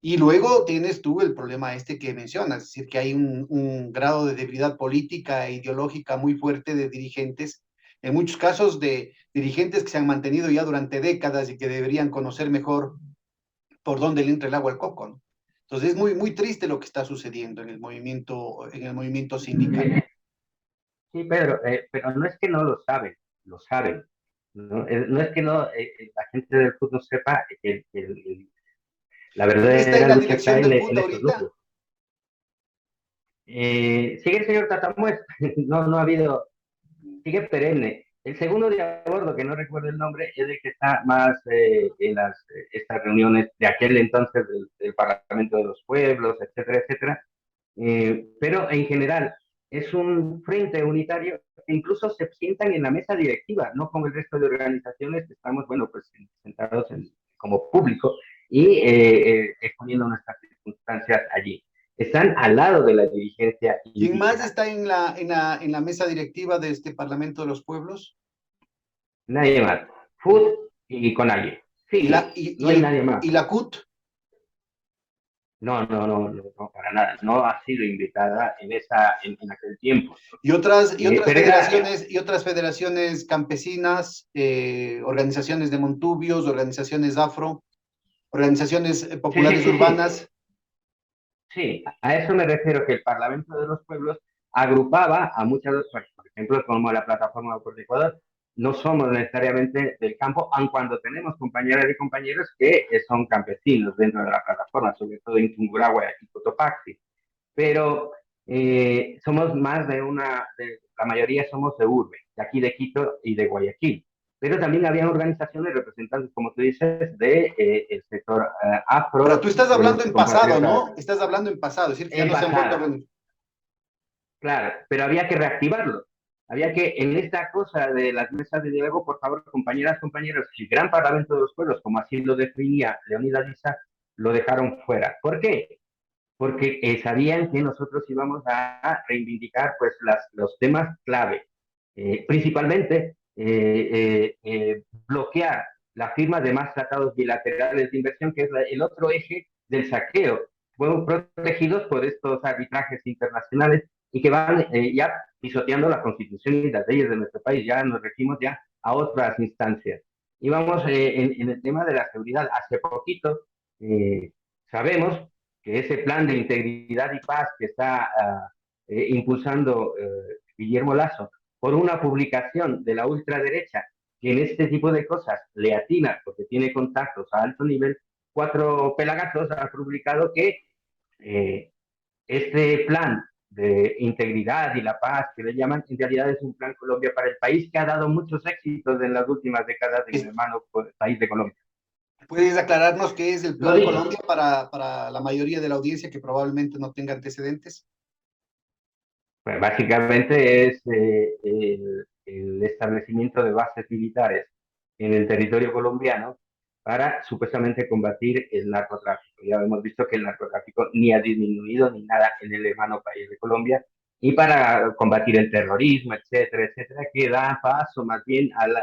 [SPEAKER 3] Y luego tienes tú el problema este que mencionas, es decir, que hay un grado de debilidad política e ideológica muy fuerte de dirigentes, en muchos casos de dirigentes que se han mantenido ya durante décadas y que deberían conocer mejor por dónde le entra el agua al coco, ¿no? Entonces es muy, muy triste lo que está sucediendo en el movimiento sindical.
[SPEAKER 4] Sí, Pedro, pero no es que no lo saben, lo saben. No, no es que no, la gente del fútbol sepa que la
[SPEAKER 3] ¿Quién está en
[SPEAKER 4] verdadera
[SPEAKER 3] la
[SPEAKER 4] lucha
[SPEAKER 3] dirección
[SPEAKER 4] está
[SPEAKER 3] del
[SPEAKER 4] en
[SPEAKER 3] PUT
[SPEAKER 4] estos
[SPEAKER 3] ahorita?
[SPEAKER 4] grupos. Sigue el señor Tatamuez, no ha habido, sigue perenne. El segundo de a bordo, que no recuerdo el nombre, es el que está más en estas reuniones de aquel entonces del Parlamento de los Pueblos, etcétera, etcétera. Pero en general es un frente unitario que incluso se sientan en la mesa directiva, no con el resto de organizaciones que estamos, bueno, pues sentados como público y exponiendo nuestras circunstancias allí. Están al lado de la dirigencia
[SPEAKER 3] ¿Quién más
[SPEAKER 4] indígena.
[SPEAKER 3] está en la mesa directiva de este Parlamento de los Pueblos?
[SPEAKER 4] Nadie más. Food y con alguien.
[SPEAKER 3] ¿Y la,
[SPEAKER 4] Sigue.
[SPEAKER 3] y,
[SPEAKER 4] No
[SPEAKER 3] y
[SPEAKER 4] hay
[SPEAKER 3] el,
[SPEAKER 4] nadie más.
[SPEAKER 3] y la CUT?
[SPEAKER 4] No, para nada. No ha sido invitada en aquel tiempo.
[SPEAKER 3] Y otras
[SPEAKER 4] Pero era,
[SPEAKER 3] federaciones campesinas, organizaciones de montubios, organizaciones afro, organizaciones
[SPEAKER 4] sí, sí,
[SPEAKER 3] populares
[SPEAKER 4] sí, sí.
[SPEAKER 3] urbanas.
[SPEAKER 4] Sí, a eso me refiero, que el Parlamento de los Pueblos agrupaba a muchas, por ejemplo, como la Plataforma por el Ecuador, no somos necesariamente del campo, aun cuando tenemos compañeras y compañeros que son campesinos dentro de la plataforma, sobre todo en Tungurahua y Cotopaxi, pero somos más la mayoría somos de urbe, de aquí de Quito y de Guayaquil. Pero también había organizaciones representantes, como tú dices, el sector
[SPEAKER 3] Ahora,
[SPEAKER 4] afro,
[SPEAKER 3] tú estás
[SPEAKER 4] de
[SPEAKER 3] hablando
[SPEAKER 4] nuestros
[SPEAKER 3] en pasado,
[SPEAKER 4] compatriotas
[SPEAKER 3] ¿no? Estás hablando en pasado, es decir, que ya
[SPEAKER 4] en
[SPEAKER 3] no se han vuelto a
[SPEAKER 4] pasado,
[SPEAKER 3] reunir.
[SPEAKER 4] claro, pero había que reactivarlo. Había que, en esta cosa de las mesas de diálogo, por favor, compañeras, compañeros, el Gran Parlamento de los Pueblos, como así lo definía Leonidas Issa, lo dejaron fuera. ¿Por qué? Porque sabían que nosotros íbamos a reivindicar pues los temas clave, principalmente bloquear la firma de más tratados bilaterales de inversión, que es el otro eje del saqueo. Fueron protegidos por estos arbitrajes internacionales y que van ya pisoteando la constitución y las leyes de nuestro país. Ya nos regimos ya a otras instancias. Y vamos en el tema de la seguridad. Hace poquito sabemos que ese plan de integridad y paz que está impulsando Guillermo Lasso por una publicación de la ultraderecha que en este tipo de cosas le atina porque tiene contactos a alto nivel, 4 pelagatos han publicado que eh, este plan de integridad y la paz que le llaman, en realidad es un plan Colombia para el país que ha dado muchos éxitos en las últimas décadas en el hermano país de Colombia.
[SPEAKER 3] ¿Puedes aclararnos qué es el
[SPEAKER 4] Lo
[SPEAKER 3] Plan
[SPEAKER 4] digo,
[SPEAKER 3] Colombia para la mayoría de la audiencia que probablemente no tenga antecedentes?
[SPEAKER 4] pues básicamente es el establecimiento de bases militares en el territorio colombiano para supuestamente combatir el narcotráfico. Ya hemos visto que el narcotráfico ni ha disminuido ni nada en el hermano país de Colombia, y para combatir el terrorismo, etcétera, etcétera, que da paso más bien al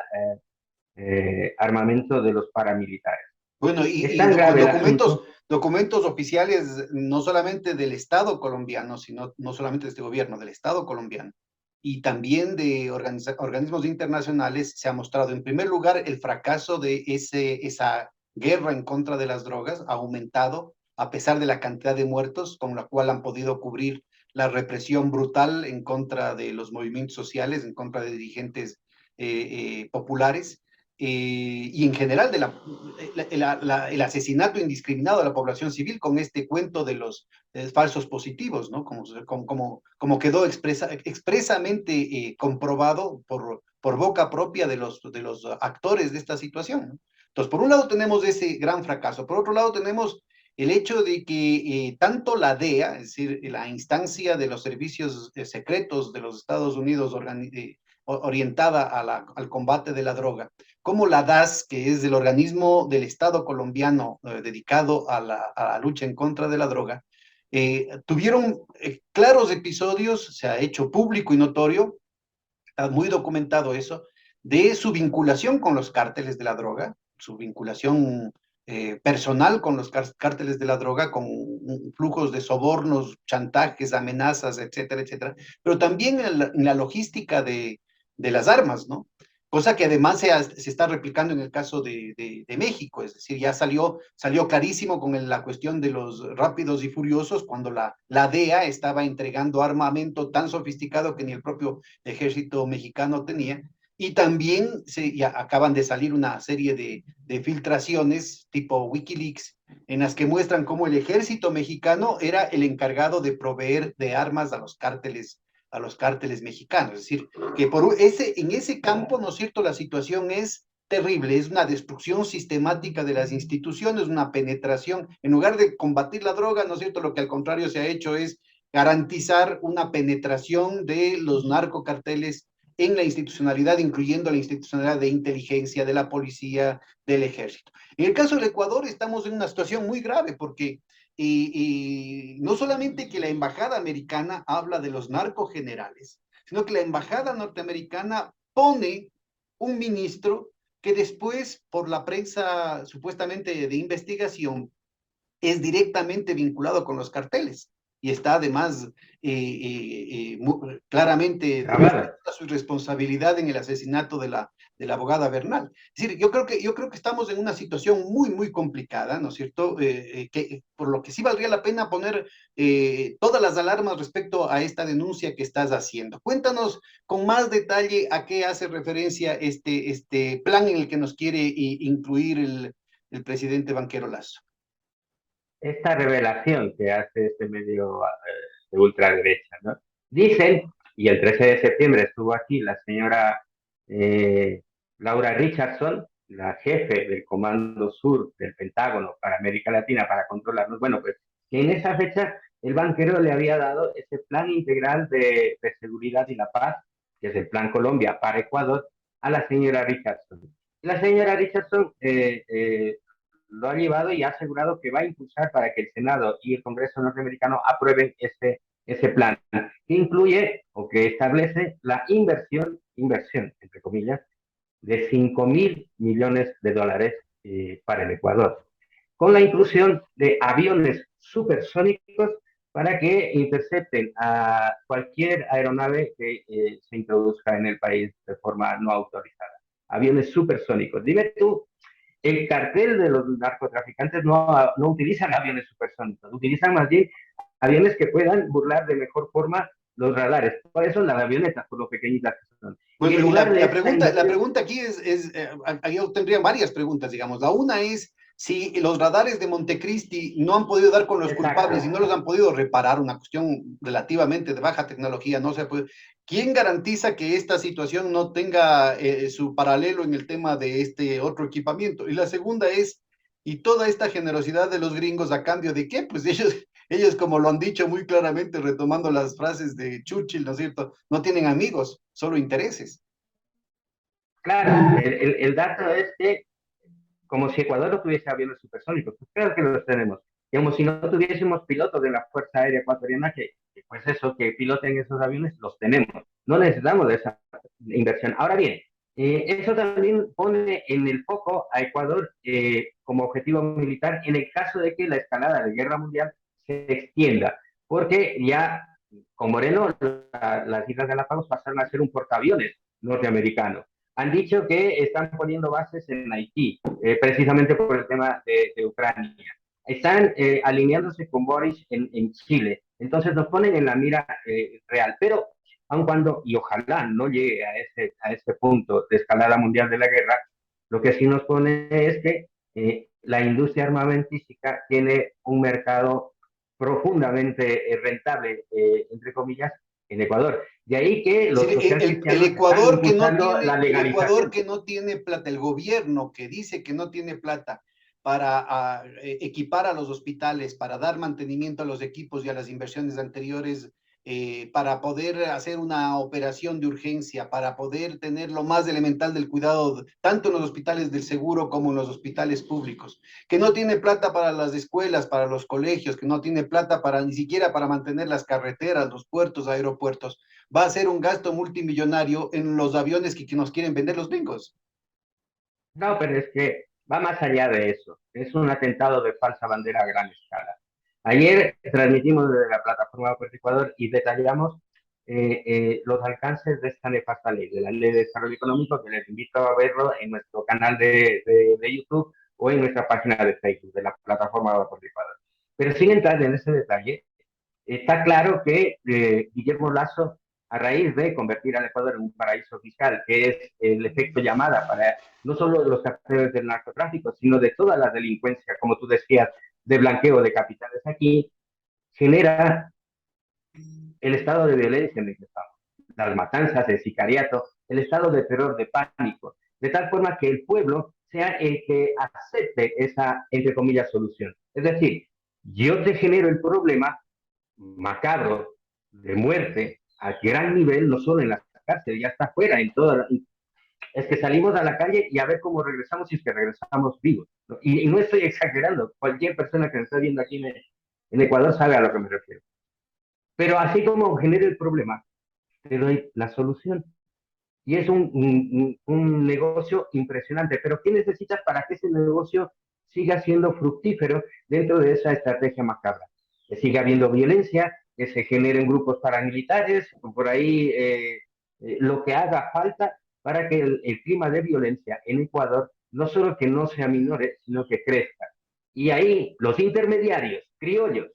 [SPEAKER 4] armamento de los paramilitares.
[SPEAKER 3] Bueno,
[SPEAKER 4] Es
[SPEAKER 3] y
[SPEAKER 4] tan
[SPEAKER 3] con
[SPEAKER 4] grave el asunto.
[SPEAKER 3] documentos oficiales, no solamente del Estado colombiano, sino no solamente de este gobierno, del Estado colombiano, y también de organismos internacionales, se ha mostrado, en primer lugar, el fracaso de esa guerra en contra de las drogas ha aumentado a pesar de la cantidad de muertos con la cual han podido cubrir la represión brutal en contra de los movimientos sociales, en contra de dirigentes populares. y en general el asesinato indiscriminado de la población civil con este cuento de los falsos positivos, ¿no? Como quedó expresamente comprobado por boca propia de los actores de esta situación, ¿no? Entonces, por un lado tenemos ese gran fracaso, por otro lado tenemos el hecho de que tanto la DEA, es decir, la instancia de los servicios secretos de los Estados Unidos orientada al combate de la droga, como la DAS, que es el organismo del Estado colombiano dedicado a la lucha en contra de la droga, tuvieron claros episodios, se ha hecho público y notorio, está muy documentado eso, de su vinculación con los cárteles de la droga, su vinculación personal con los cárteles de la droga, con flujos de sobornos, chantajes, amenazas, etcétera, etcétera, pero también en la logística de las armas, ¿no? Cosa que además se está replicando en el caso de México, es decir, ya salió clarísimo con la cuestión de los rápidos y furiosos cuando la DEA estaba entregando armamento tan sofisticado que ni el propio ejército mexicano tenía, y también ya acaban de salir una serie de filtraciones tipo Wikileaks en las que muestran cómo el ejército mexicano era el encargado de proveer de armas a los cárteles mexicanos. Es decir, que en ese campo, ¿no es cierto?, la situación es terrible, es una destrucción sistemática de las instituciones, una penetración, en lugar de combatir la droga, ¿no es cierto?, lo que al contrario se ha hecho es garantizar una penetración de los narcocarteles en la institucionalidad, incluyendo la institucionalidad de inteligencia, de la policía, del ejército. En el caso del Ecuador estamos en una situación muy grave porque y no solamente que la embajada americana habla de los narcogenerales, sino que la embajada norteamericana pone un ministro que después, por la prensa supuestamente de investigación, es directamente vinculado con los carteles y está además claramente su responsabilidad en el asesinato de la abogada Bernal. Es decir, yo creo que estamos en una situación muy, muy complicada, ¿no es cierto? Por lo que sí valdría la pena poner todas las alarmas respecto a esta denuncia que estás haciendo. Cuéntanos con más detalle a qué hace referencia este plan en el que nos quiere incluir el presidente Banquero Lazo.
[SPEAKER 4] Esta revelación que hace este medio de ultraderecha, ¿no? Dicen, y el 13 de septiembre estuvo aquí la señora Laura Richardson, la jefe del Comando Sur del Pentágono para América Latina para controlarnos, bueno, pues que en esa fecha el banquero le había dado ese plan integral de seguridad y la paz, que es el Plan Colombia para Ecuador, a la señora Richardson. La señora Richardson lo ha llevado y ha asegurado que va a impulsar para que el Senado y el Congreso norteamericano aprueben ese plan, que incluye o que establece la inversión, entre comillas, de 5.000 millones de dólares para el Ecuador, con la inclusión de aviones supersónicos para que intercepten a cualquier aeronave que se introduzca en el país de forma no autorizada. Aviones supersónicos. Dime tú, el cartel de los narcotraficantes no utilizan aviones supersónicos, utilizan más bien aviones que puedan burlar de mejor forma los radares. Por eso las avionetas, por lo pequeñitas que son.
[SPEAKER 3] Pues la pregunta aquí yo tendría varias preguntas, digamos. La una es si los radares de Montecristi no han podido dar con los culpables y no los han podido reparar, una cuestión relativamente de baja tecnología, no se puede. ¿Quién garantiza que esta situación no tenga su paralelo en el tema de este otro equipamiento? Y la segunda es, ¿y toda esta generosidad de los gringos a cambio de qué? Pues ellos, como lo han dicho muy claramente, retomando las frases de Churchill, ¿no es cierto? No tienen amigos, solo intereses.
[SPEAKER 4] Claro, el dato es que como si Ecuador no tuviese aviones supersónicos, pues claro que los tenemos. Como si no tuviésemos pilotos de la Fuerza Aérea Ecuatoriana pues eso, que piloten esos aviones, los tenemos. No necesitamos de esa inversión. Ahora bien, eso también pone en el foco a Ecuador como objetivo militar en el caso de que la escalada de guerra mundial se extienda, porque ya con Moreno las Islas Galápagos pasaron a ser un portaaviones norteamericano. Han dicho que están poniendo bases en Haití, precisamente por el tema de Ucrania. Están alineándose con Boris en Chile. Entonces nos ponen en la mira real. Pero aun cuando, y ojalá no llegue a ese punto de escalada mundial de la guerra, Lo que sí nos pone es que la industria armamentística tiene un mercado profundamente rentable, entre comillas, en Ecuador. De ahí que
[SPEAKER 3] Es
[SPEAKER 4] los
[SPEAKER 3] decir, el
[SPEAKER 4] socialcristianos están
[SPEAKER 3] Ecuador que no
[SPEAKER 4] impulsando la
[SPEAKER 3] tiene, el Ecuador
[SPEAKER 4] legalización.
[SPEAKER 3] que no tiene plata, el gobierno que dice que no tiene plata para equipar a los hospitales, para dar mantenimiento a los equipos y a las inversiones anteriores, para poder hacer una operación de urgencia, para poder tener lo más elemental del cuidado, tanto en los hospitales del seguro como en los hospitales públicos, que no tiene plata para las escuelas, para los colegios, que no tiene plata para ni siquiera para mantener las carreteras, los puertos, aeropuertos, va a ser un gasto multimillonario en los aviones que nos quieren vender los gringos.
[SPEAKER 4] No, pero es que va más allá de eso. Es un atentado de falsa bandera a gran escala. Ayer transmitimos desde la plataforma Puerto Ecuador y detallamos los alcances de esta nefasta ley, de la Ley de Desarrollo Económico, que les invito a verlo en nuestro canal de YouTube o en nuestra página de Facebook de la plataforma Puerto Ecuador. Pero sin entrar en ese detalle, está claro que Guillermo Lasso, a raíz de convertir al Ecuador en un paraíso fiscal, que es el efecto llamada para no solo los carteles del narcotráfico, sino de toda la delincuencia, como tú decías, de blanqueo de capitales aquí, genera el estado de violencia en el que estamos, las matanzas, el sicariato, el estado de terror, de pánico, de tal forma que el pueblo sea el que acepte esa, entre comillas, solución. Es decir, yo te genero el problema macabro de muerte a gran nivel, no solo en las cárceles, ya está afuera, en toda es que salimos a la calle y a ver cómo regresamos si es que regresamos vivos. ¿No? Y no estoy exagerando, cualquier persona que me está viendo aquí en Ecuador sabe a lo que me refiero. Pero así como genera el problema, te doy la solución. Y es un negocio impresionante. Pero ¿qué necesitas para que ese negocio siga siendo fructífero dentro de esa estrategia macabra? Que siga habiendo violencia, que se generen grupos paramilitares, por ahí lo que haga falta para que el clima de violencia en Ecuador no solo que no sea menor, sino que crezca. Y ahí los intermediarios criollos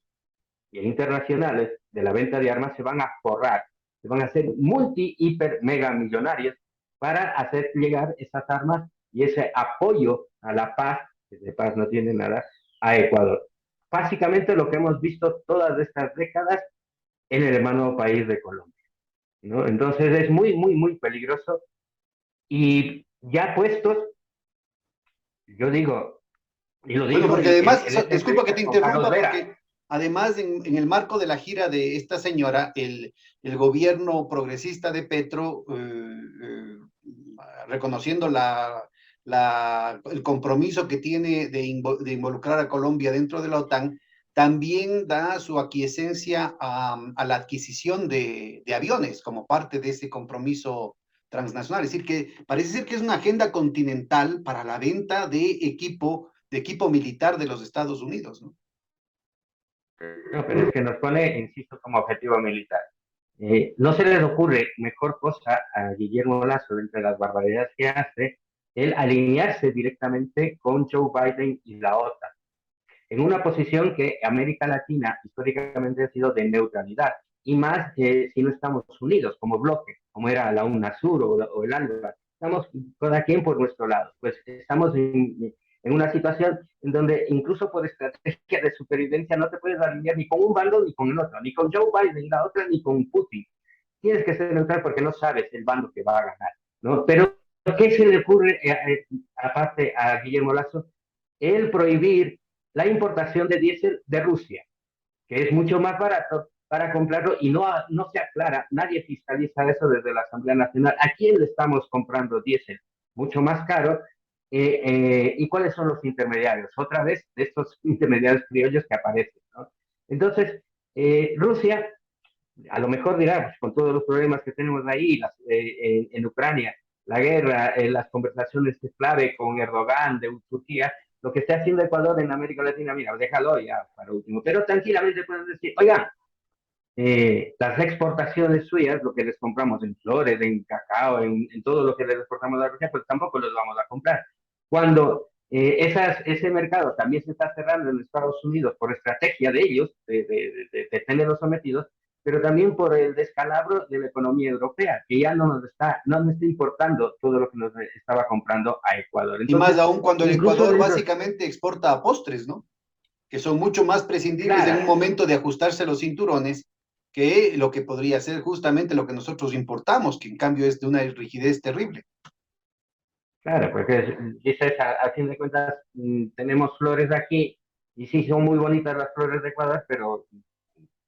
[SPEAKER 4] y internacionales de la venta de armas se van a forrar, se van a hacer multi, hiper, mega millonarios para hacer llegar esas armas y ese apoyo a la paz, que de paz no tiene nada, a Ecuador. Básicamente lo que hemos visto todas estas décadas en el hermano país de Colombia, ¿no? Entonces es muy, muy, muy peligroso y ya puestos, yo digo, y lo
[SPEAKER 3] Bueno,
[SPEAKER 4] digo
[SPEAKER 3] porque además,
[SPEAKER 4] en esta
[SPEAKER 3] disculpa que te
[SPEAKER 4] entrevista con Carlos
[SPEAKER 3] interrumpa,
[SPEAKER 4] Vera.
[SPEAKER 3] porque además en el marco de la gira de esta señora, el gobierno progresista de Petro, reconociendo el compromiso que tiene de involucrar a Colombia dentro de la OTAN, también da su aquiescencia a la adquisición de aviones como parte de ese compromiso transnacional. Es decir, que parece ser que es una agenda continental para la venta de equipo militar de los Estados Unidos, ¿no?
[SPEAKER 4] No, pero es que nos pone, insisto, como objetivo militar. No se les ocurre mejor cosa a Guillermo Lasso, entre las barbaridades que hace, el alinearse directamente con Joe Biden y la OTAN, en una posición que América Latina históricamente ha sido de neutralidad, y más si no estamos unidos como bloque, como era la UNASUR o el ALBA. Estamos cada quien por nuestro lado. Pues estamos en una situación en donde incluso por estrategia de supervivencia no te puedes alinear ni con un bando ni con el otro, ni con Joe Biden y la otra, ni con Putin. Tienes que ser neutral porque no sabes el bando que va a ganar, ¿no? Pero ¿qué se le ocurre aparte a Guillermo Lasso? El prohibir la importación de diésel de Rusia, que es mucho más barato para comprarlo y no se aclara, nadie fiscaliza eso desde la Asamblea Nacional. ¿A quién le estamos comprando diésel? Mucho más caro. ¿Y cuáles son los intermediarios? Otra vez, de estos intermediarios criollos que aparecen, ¿no? Entonces, Rusia, a lo mejor dirá, pues, con todos los problemas que tenemos ahí, en Ucrania, la guerra, las conversaciones clave con Erdogan de Turquía, lo que está haciendo Ecuador en América Latina, mira, déjalo ya para último, pero tranquilamente pueden decir, oigan, las exportaciones suyas, lo que les compramos en flores, en cacao, en todo lo que les exportamos a Rusia, pues tampoco los vamos a comprar. Cuando ese mercado también se está cerrando en Estados Unidos por estrategia de ellos, de tenerlos sometidos, pero también por el descalabro de la economía europea, que ya no nos está importando todo lo que nos estaba comprando a Ecuador.
[SPEAKER 3] Y más
[SPEAKER 4] Entonces,
[SPEAKER 3] aún cuando el
[SPEAKER 4] incluso
[SPEAKER 3] Ecuador
[SPEAKER 4] dentro,
[SPEAKER 3] básicamente exporta a postres, ¿no? Que son mucho más prescindibles en
[SPEAKER 4] claro,
[SPEAKER 3] un momento de ajustarse los cinturones que lo que podría ser justamente lo que nosotros importamos, que en cambio es de una rigidez terrible.
[SPEAKER 4] claro, porque dices, a fin de cuentas, tenemos flores aquí, y sí, son muy bonitas las flores de Ecuador, pero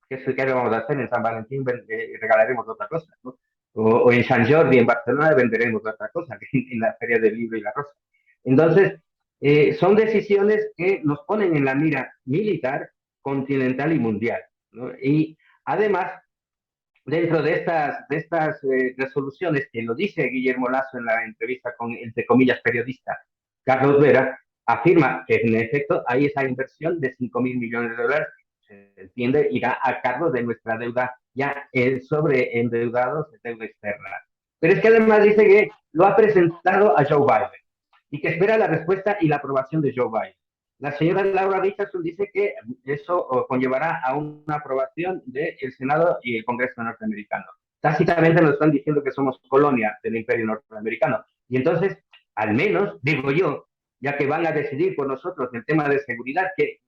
[SPEAKER 4] ¿qué le vamos a hacer? En San Valentín regalaremos otra cosa, ¿no? O en San Jordi, en Barcelona, venderemos otra cosa, en la Feria del Libro y la Rosa. Entonces, son decisiones que nos ponen en la mira militar, continental y mundial, ¿no? Y además, dentro de estas resoluciones, que lo dice Guillermo Lasso en la entrevista con, entre comillas, periodista Carlos Vera, afirma que en efecto hay esa inversión de 5.000 millones de dólares, se entiende, irá a cargo de nuestra deuda ya sobre endeudados, deuda externa. Pero es que además dice que lo ha presentado a Joe Biden y que espera la respuesta y la aprobación de Joe Biden. La señora Laura Richardson dice que eso conllevará a una aprobación del Senado y el Congreso norteamericano. Tácitamente nos están diciendo que somos colonia del Imperio norteamericano. Y entonces, al menos, digo yo, ya que van a decidir por nosotros el tema de seguridad, que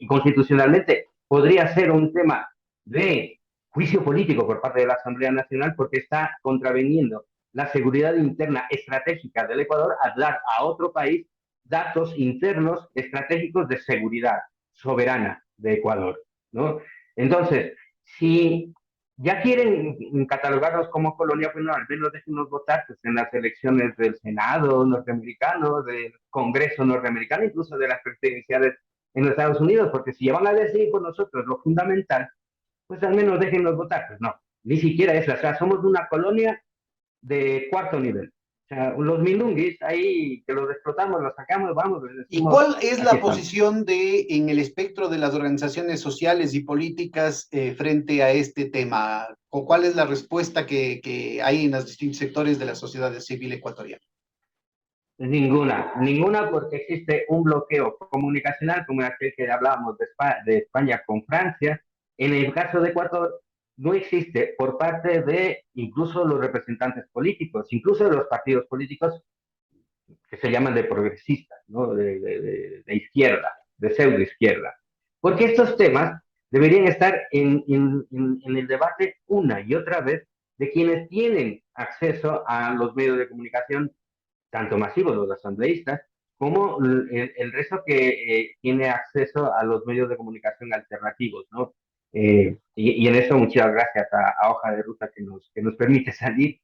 [SPEAKER 4] constitucionalmente podría ser un tema de juicio político por parte de la Asamblea Nacional, porque está contraveniendo la seguridad interna estratégica del Ecuador a dar a otro país datos internos estratégicos de seguridad soberana de Ecuador, ¿no? Entonces, si ya quieren catalogarnos como colonia, pues no, al menos déjenos votar pues, en las elecciones del Senado norteamericano, del Congreso norteamericano, incluso de las presidenciales en los Estados Unidos, porque si ya van a decidir por nosotros lo fundamental, pues al menos déjenos votar. Pues no, ni siquiera eso, o sea, somos una colonia de cuarto nivel. O sea, los milunguis ahí que los explotamos, los sacamos, vamos, les
[SPEAKER 3] ¿Y
[SPEAKER 4] decimos,
[SPEAKER 3] cuál es
[SPEAKER 4] aquí
[SPEAKER 3] la
[SPEAKER 4] estamos.
[SPEAKER 3] posición en el espectro de las organizaciones sociales y políticas frente a este tema? ¿O cuál es la respuesta que hay en los distintos sectores de la sociedad civil ecuatoriana?
[SPEAKER 4] Ninguna porque existe un bloqueo comunicacional como aquel que hablábamos de España con Francia. En el caso de Ecuador no existe por parte de incluso los representantes políticos, incluso de los partidos políticos que se llaman de progresistas, ¿no? de izquierda, de pseudo izquierda. Porque estos temas deberían estar en el debate una y otra vez de quienes tienen acceso a los medios de comunicación, tanto masivos, los asambleístas, como el resto que tiene acceso a los medios de comunicación alternativos, ¿no? Y en eso muchas gracias a Hoja de Ruta que nos permite salir,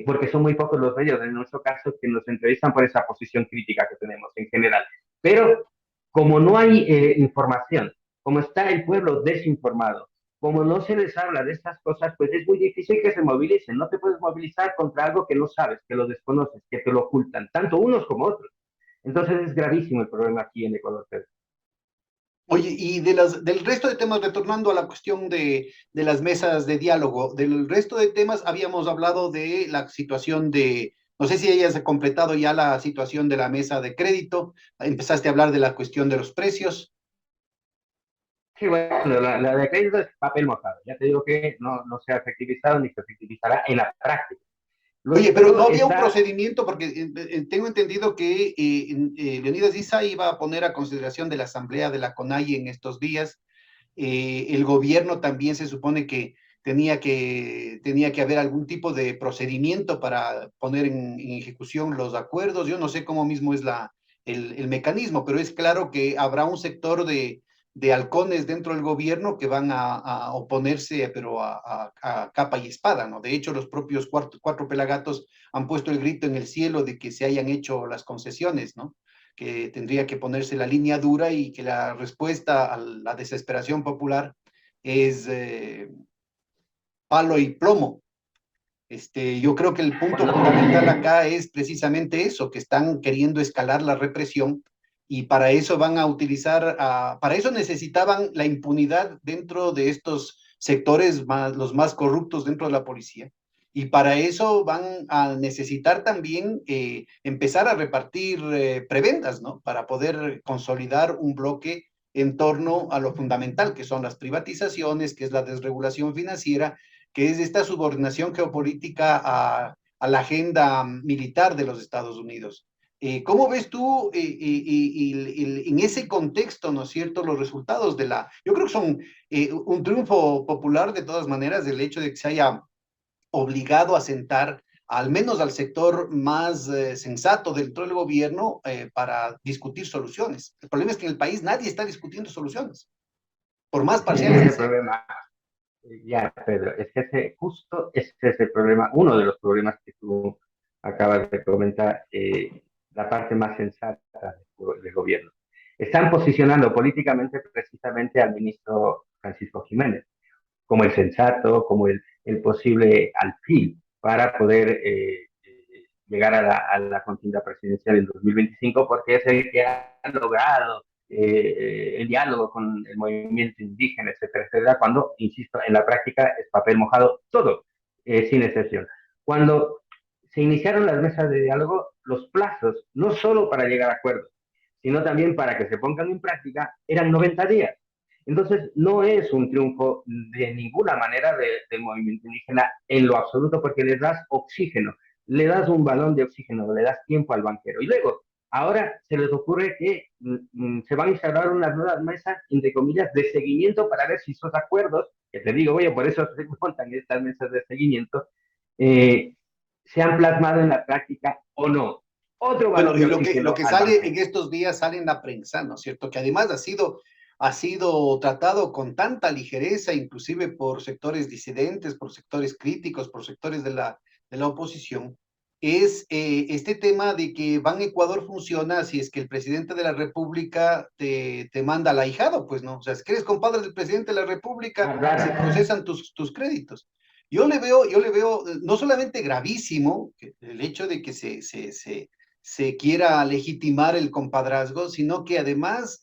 [SPEAKER 4] porque son muy pocos los medios, en nuestro caso, que nos entrevistan por esa posición crítica que tenemos en general. Pero como no hay información, como está el pueblo desinformado, como no se les habla de estas cosas, pues es muy difícil que se movilicen. No te puedes movilizar contra algo que no sabes, que lo desconoces, que te lo ocultan, tanto unos como otros. Entonces es gravísimo el problema aquí en Ecuador.
[SPEAKER 3] Oye, y del resto de temas, retornando a la cuestión de las mesas de diálogo, del resto de temas habíamos hablado de la situación no sé si hayas completado ya la situación de la mesa de crédito, empezaste a hablar de la cuestión de los precios.
[SPEAKER 4] Sí, bueno, la de crédito es papel mojado. Ya te digo que no se ha efectivizado ni se efectivizará en la práctica.
[SPEAKER 3] Oye, pero no
[SPEAKER 4] Luego
[SPEAKER 3] había un
[SPEAKER 4] está,
[SPEAKER 3] procedimiento, porque tengo entendido que Leonidas Issa iba a poner a consideración de la Asamblea de la CONAIE en estos días. El gobierno también se supone que tenía que haber algún tipo de procedimiento para poner en ejecución los acuerdos. Yo no sé cómo mismo es el mecanismo, pero es claro que habrá un sector de halcones dentro del gobierno que van a oponerse, pero a capa y espada, ¿no? De hecho, los propios cuatro pelagatos han puesto el grito en el cielo de que se hayan hecho las concesiones, ¿no? Que tendría que ponerse la línea dura y que la respuesta a la desesperación popular es palo y plomo. Yo creo que el punto fundamental acá es precisamente eso, que están queriendo escalar la represión y para eso van a utilizar, para eso necesitaban la impunidad dentro de estos sectores los más corruptos dentro de la policía. Y para eso van a necesitar también empezar a repartir prebendas, ¿no? Para poder consolidar un bloque en torno a lo fundamental, que son las privatizaciones, que es la desregulación financiera, que es esta subordinación geopolítica a la agenda militar de los Estados Unidos. ¿Cómo ves tú en ese contexto, ¿no es cierto?, los resultados de la... Yo creo que son un triunfo popular de todas maneras del hecho de que se haya obligado a sentar al menos al sector más sensato dentro del gobierno para discutir soluciones. El problema es que en el país nadie está discutiendo soluciones, por más parciales que
[SPEAKER 4] El
[SPEAKER 3] sean.
[SPEAKER 4] problema, ya, Pedro, es que justo ese es el problema, uno de los problemas que tú acabas de comentar, la parte más sensata del gobierno. Están posicionando políticamente precisamente al ministro Francisco Jiménez como el sensato, como el posible alfil para poder llegar a la contienda presidencial en 2025, porque es el que ha logrado el diálogo con el movimiento indígena, etcétera, etcétera, cuando, insisto, en la práctica es papel mojado todo, sin excepción. Cuando se iniciaron las mesas de diálogo, los plazos, no solo para llegar a acuerdos, sino también para que se pongan en práctica, eran 90 días. Entonces, no es un triunfo de ninguna manera del movimiento indígena en lo absoluto, porque les das oxígeno, le das un balón de oxígeno, le das tiempo al banquero. Y luego, ahora se les ocurre que se van a instalar unas nuevas mesas, entre comillas, de seguimiento para ver si esos acuerdos, que te digo, oye, por eso se montan estas mesas de seguimiento, se han plasmado en la práctica o no. Otro
[SPEAKER 3] Bueno,
[SPEAKER 4] balón
[SPEAKER 3] y
[SPEAKER 4] de
[SPEAKER 3] lo
[SPEAKER 4] oxígeno
[SPEAKER 3] que
[SPEAKER 4] al
[SPEAKER 3] sale
[SPEAKER 4] banquero.
[SPEAKER 3] en estos días sale en la prensa, ¿no es cierto? Que además ha sido tratado con tanta ligereza, inclusive por sectores disidentes, por sectores críticos, por sectores de la oposición, es este tema de que Ban Ecuador funciona si es que el presidente de la República te manda al ahijado, pues no, o sea, si eres compadre del presidente de la República,
[SPEAKER 4] Ah, claro.
[SPEAKER 3] se procesan tus créditos. Yo le veo no solamente gravísimo el hecho de que se quiera legitimar el compadrazgo, sino que además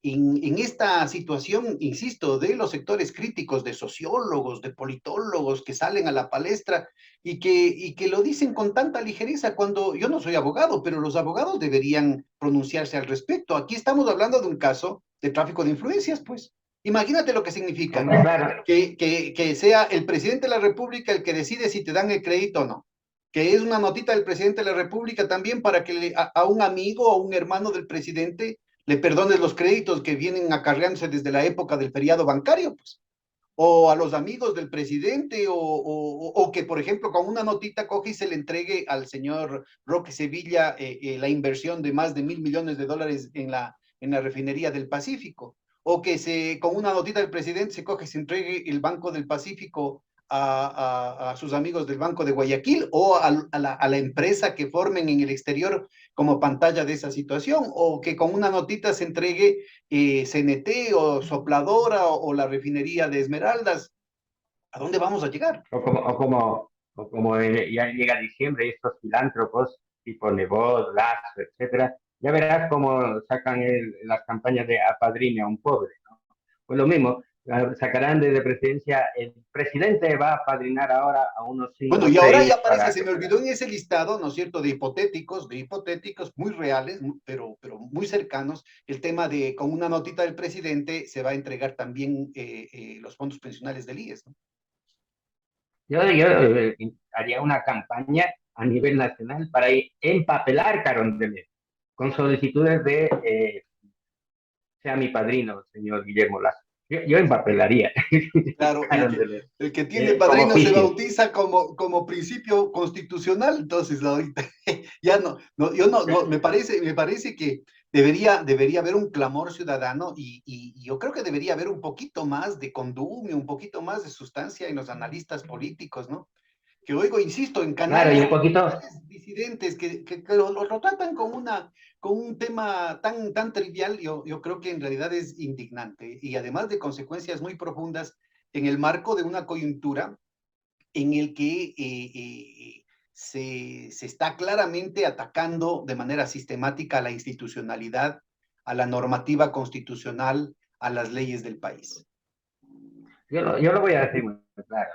[SPEAKER 3] en esta situación, insisto, de los sectores críticos, de sociólogos, de politólogos que salen a la palestra y que lo dicen con tanta ligereza cuando yo no soy abogado, pero los abogados deberían pronunciarse al respecto. Aquí estamos hablando de un caso de tráfico de influencias, pues. Imagínate lo que significa
[SPEAKER 4] Hombre, claro.
[SPEAKER 3] que sea el presidente de la República el que decide si te dan el crédito o no, que es una notita del presidente de la República también para que a un amigo o un hermano del presidente le perdones los créditos que vienen acarreándose desde la época del feriado bancario, pues. O a los amigos del presidente, o que, por ejemplo, con una notita coge y se le entregue al señor Roque Sevilla la inversión de más de $1.000 millones en la refinería del Pacífico, o que con una notita del presidente se coge y se entregue el Banco del Pacífico a sus amigos del Banco de Guayaquil o a la empresa que formen en el exterior como pantalla de esa situación, o que con una notita se entregue CNT o Sopladora o la refinería de Esmeraldas. ¿A dónde vamos a llegar?
[SPEAKER 4] Ya llega diciembre y estos filántropos tipo Nebot, Lazo, etcétera, ya verás cómo sacan las campañas de apadrine a un pobre, ¿no? Pues lo mismo, sacarán desde presidencia, el presidente va a apadrinar ahora a unos
[SPEAKER 3] Bueno,
[SPEAKER 4] 5 o
[SPEAKER 3] y ahora
[SPEAKER 4] 6
[SPEAKER 3] ya aparece,
[SPEAKER 4] para
[SPEAKER 3] se
[SPEAKER 4] que
[SPEAKER 3] me
[SPEAKER 4] puedan.
[SPEAKER 3] olvidó en ese listado, ¿no es cierto?, de hipotéticos muy reales, pero muy cercanos, el tema de con una notita del presidente se va a entregar también los fondos pensionales del IES, ¿no?
[SPEAKER 4] Yo haría una campaña a nivel nacional para empapelar Carondelet con solicitudes de sea mi padrino, señor Guillermo Lazo. Yo empapelaría
[SPEAKER 3] Claro,
[SPEAKER 4] Carondelet
[SPEAKER 3] el que tiene
[SPEAKER 4] como
[SPEAKER 3] padrino se
[SPEAKER 4] oficio.
[SPEAKER 3] bautiza como principio constitucional, entonces ahorita ya yo me parece que debería haber un clamor ciudadano y yo creo que debería haber un poquito más de condumio, un poquito más de sustancia en los analistas políticos, ¿no? Que oigo, insisto, en
[SPEAKER 4] Claro, y un poquito,
[SPEAKER 3] canales disidentes que lo tratan con un tema tan trivial, yo creo que en realidad es indignante y además de consecuencias muy profundas en el marco de una coyuntura en el que se está claramente atacando de manera sistemática a la institucionalidad, a la normativa constitucional, a las leyes del país.
[SPEAKER 4] yo lo voy a decir muy claro.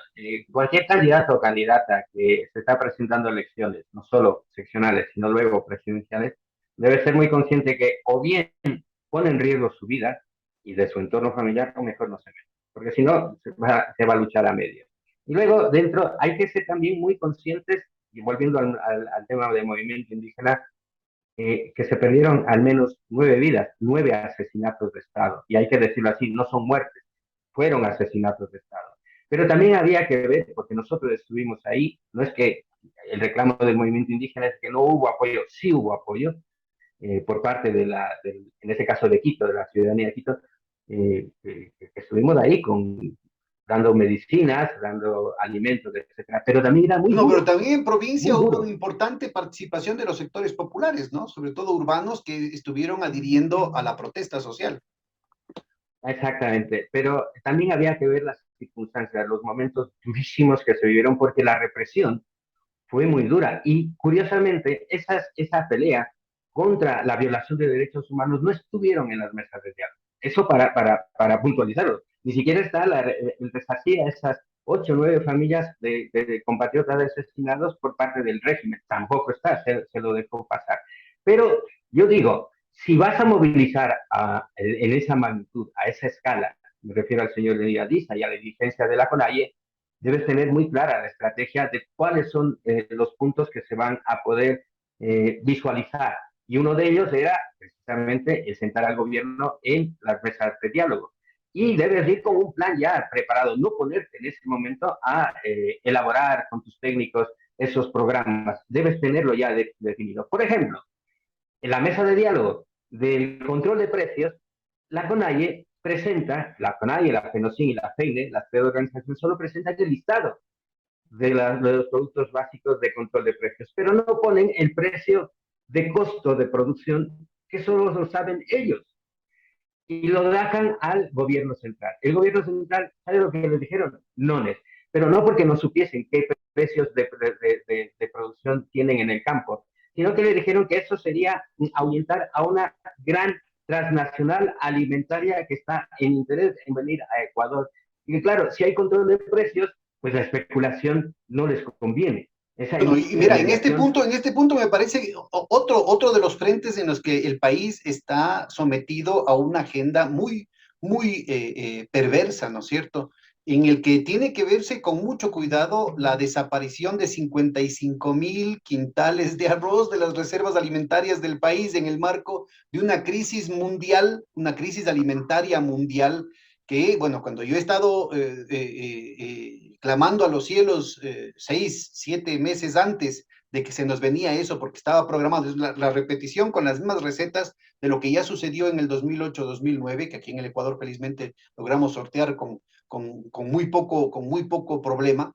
[SPEAKER 4] Cualquier candidato o candidata que se está presentando a elecciones, no solo seccionales, sino luego presidenciales, debe ser muy consciente que o bien pone en riesgo su vida y de su entorno familiar, o mejor no se mete, porque si no, se va a luchar a medias. Y luego, dentro, hay que ser también muy conscientes, y volviendo al tema del movimiento indígena, que se perdieron al menos 9 vidas, 9 asesinatos de Estado, y hay que decirlo así, no son muertes, fueron asesinatos de Estado. Pero también había que ver, porque nosotros estuvimos ahí, no es que el reclamo del movimiento indígena es que no hubo apoyo, sí hubo apoyo por parte en este caso de Quito, de la ciudadanía de Quito, estuvimos ahí dando medicinas, dando alimentos, etcétera. Pero también era muy
[SPEAKER 3] No, pero
[SPEAKER 4] duro,
[SPEAKER 3] también en provincia
[SPEAKER 4] muy
[SPEAKER 3] hubo una
[SPEAKER 4] duro.
[SPEAKER 3] importante participación de los sectores populares, ¿no? Sobre todo urbanos que estuvieron adhiriendo a la protesta social.
[SPEAKER 4] Exactamente, pero también había que ver las circunstancias, los momentos durísimos que se vivieron, porque la represión fue muy dura. Y curiosamente, esa pelea contra la violación de derechos humanos no estuvieron en las mesas de diálogo. Eso para puntualizarlo. Ni siquiera está el resarcir a esas 8 o 9 familias de compatriotas asesinados por parte del régimen. Tampoco está, se lo dejó pasar. Pero yo digo, si vas a movilizar en esa magnitud, a esa escala, me refiero al señor Díaz y a la dirigencia de la CONAIE, debes tener muy clara la estrategia de cuáles son los puntos que se van a poder visualizar. Y uno de ellos era precisamente el sentar al gobierno en las mesas de diálogo. Y debes ir con un plan ya preparado, no ponerte en ese momento a elaborar con tus técnicos esos programas. Debes tenerlo ya definido. Por ejemplo, en la mesa de diálogo del control de precios, la CONAIE presenta, la CONAIE, la FENOCIN y la FEINE, las tres organizaciones, solo presentan el listado de los productos básicos de control de precios, pero no ponen el precio de costo de producción, que solo lo saben ellos, y lo dejan al gobierno central. El gobierno central, ¿sabe lo que les dijeron? No, pero no porque no supiesen qué precios de producción tienen en el campo, sino que le dijeron que eso sería ahuyentar a una gran transnacional alimentaria que está en interés en venir a Ecuador. Y claro, si hay control de precios, pues la especulación no les conviene. Esa
[SPEAKER 3] Bueno, y mira,
[SPEAKER 4] intermediación.
[SPEAKER 3] en este punto me parece otro de los frentes en los que el país está sometido a una agenda muy perversa, ¿no es cierto? En el que tiene que verse con mucho cuidado la desaparición de 55.000 quintales de arroz de las reservas alimentarias del país en el marco de una crisis mundial, una crisis alimentaria mundial que, bueno, cuando yo he estado clamando a los cielos 6, 7 meses antes de que se nos venía eso, porque estaba programado, es la repetición con las mismas recetas de lo que ya sucedió en el 2008-2009, que aquí en el Ecuador felizmente logramos sortear con muy poco problema.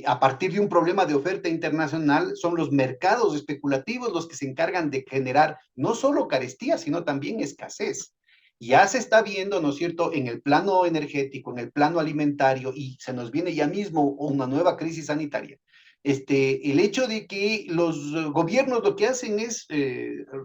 [SPEAKER 3] A partir de un problema de oferta internacional, son los mercados especulativos los que se encargan de generar no solo carestía, sino también escasez. Ya se está viendo, ¿no es cierto?, en el plano energético, en el plano alimentario, y se nos viene ya mismo una nueva crisis sanitaria. El hecho de que los gobiernos lo que hacen es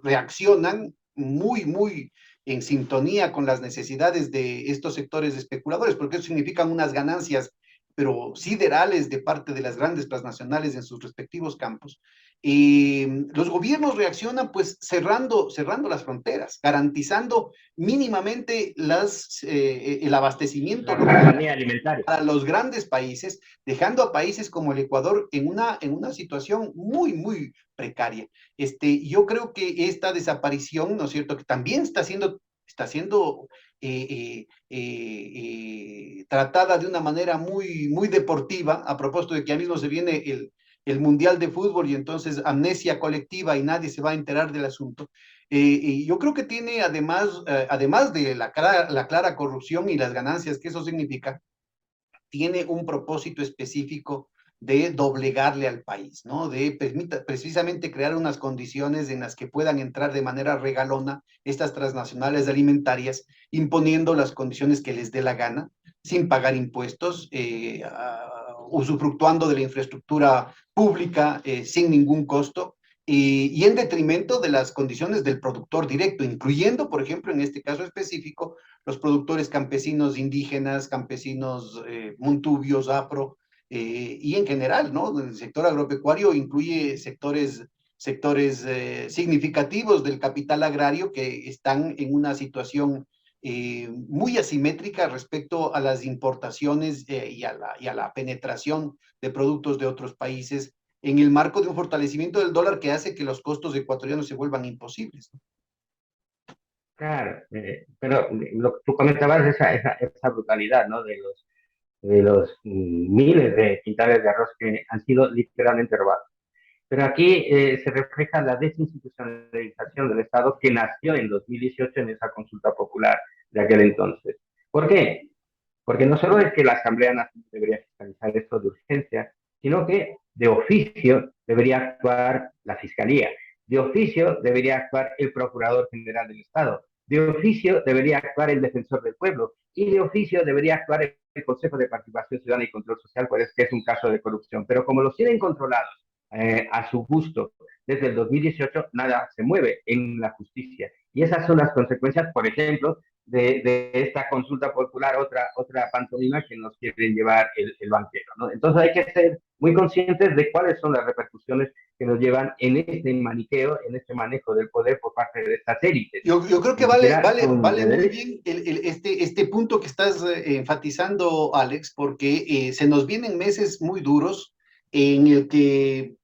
[SPEAKER 3] reaccionan muy en sintonía con las necesidades de estos sectores especuladores, porque eso significa unas ganancias, pero siderales de parte de las grandes transnacionales en sus respectivos campos. Los gobiernos reaccionan pues cerrando las fronteras, garantizando mínimamente el abastecimiento
[SPEAKER 4] La soberanía alimentaria.
[SPEAKER 3] para los grandes países, dejando a países como el Ecuador en una situación muy precaria. Yo creo que esta desaparición, ¿no es cierto?, que también está siendo tratada de una manera muy deportiva, a propósito de que ya mismo se viene el Mundial de Fútbol y entonces amnesia colectiva y nadie se va a enterar del asunto. Y yo creo que tiene además de la clara corrupción y las ganancias que eso significa, tiene un propósito específico de doblegarle al país, ¿no? De precisamente crear unas condiciones en las que puedan entrar de manera regalona estas transnacionales alimentarias, imponiendo las condiciones que les dé la gana, sin pagar impuestos, usufructuando de la infraestructura pública sin ningún costo, y en detrimento de las condiciones del productor directo, incluyendo, por ejemplo, en este caso específico, los productores campesinos indígenas, campesinos montubios, afro, y en general, ¿no? El sector agropecuario incluye sectores significativos del capital agrario que están en una situación muy asimétrica respecto a las importaciones y a la penetración de productos de otros países en el marco de un fortalecimiento del dólar que hace que los costos ecuatorianos se vuelvan imposibles.
[SPEAKER 4] Claro, pero lo que tú comentabas, esa brutalidad, ¿no? De los miles de quintales de arroz que han sido literalmente robados. Pero aquí se refleja la desinstitucionalización del Estado que nació en 2018 en esa consulta popular de aquel entonces. ¿Por qué? Porque no solo es que la Asamblea Nacional debería fiscalizar esto de urgencia, sino que de oficio debería actuar la Fiscalía, de oficio debería actuar el Procurador General del Estado, de oficio debería actuar el Defensor del Pueblo y de oficio debería actuar el Consejo de Participación Ciudadana y Control Social, pues que es un caso de corrupción. Pero como los tienen controlados a su gusto desde el 2018, nada se mueve en la justicia. Y esas son las consecuencias, por ejemplo, de esta consulta popular, otra pantomima que nos quieren llevar el banquero, ¿no? Entonces hay que ser muy conscientes de cuáles son las repercusiones que nos llevan en este maniqueo, en este manejo del poder por parte de estas élites.
[SPEAKER 3] Yo creo que vale muy bien este punto que estás enfatizando, Alex, porque se nos vienen meses muy duros en el que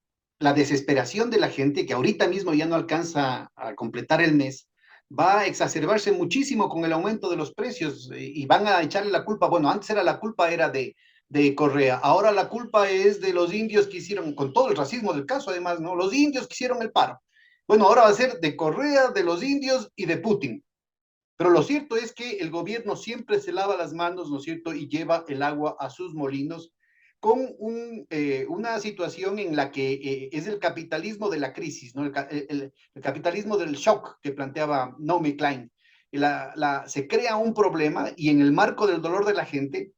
[SPEAKER 3] la desesperación de la gente, que ahorita mismo ya no alcanza a completar el mes, va a exacerbarse muchísimo con el aumento de los precios y van a echarle la culpa. Bueno, antes la culpa era de Correa, ahora la culpa es de los indios que hicieron, con todo el racismo del caso además, ¿no? Los indios que hicieron el paro. Bueno, ahora va a ser de Correa, de los indios y de Putin. Pero lo cierto es que el gobierno siempre se lava las manos, ¿no es cierto? Y lleva el agua a sus molinos con una situación en la que es el capitalismo de la crisis, ¿no? El capitalismo del shock que planteaba Naomi Klein. Se crea un problema y en el marco del dolor de la gente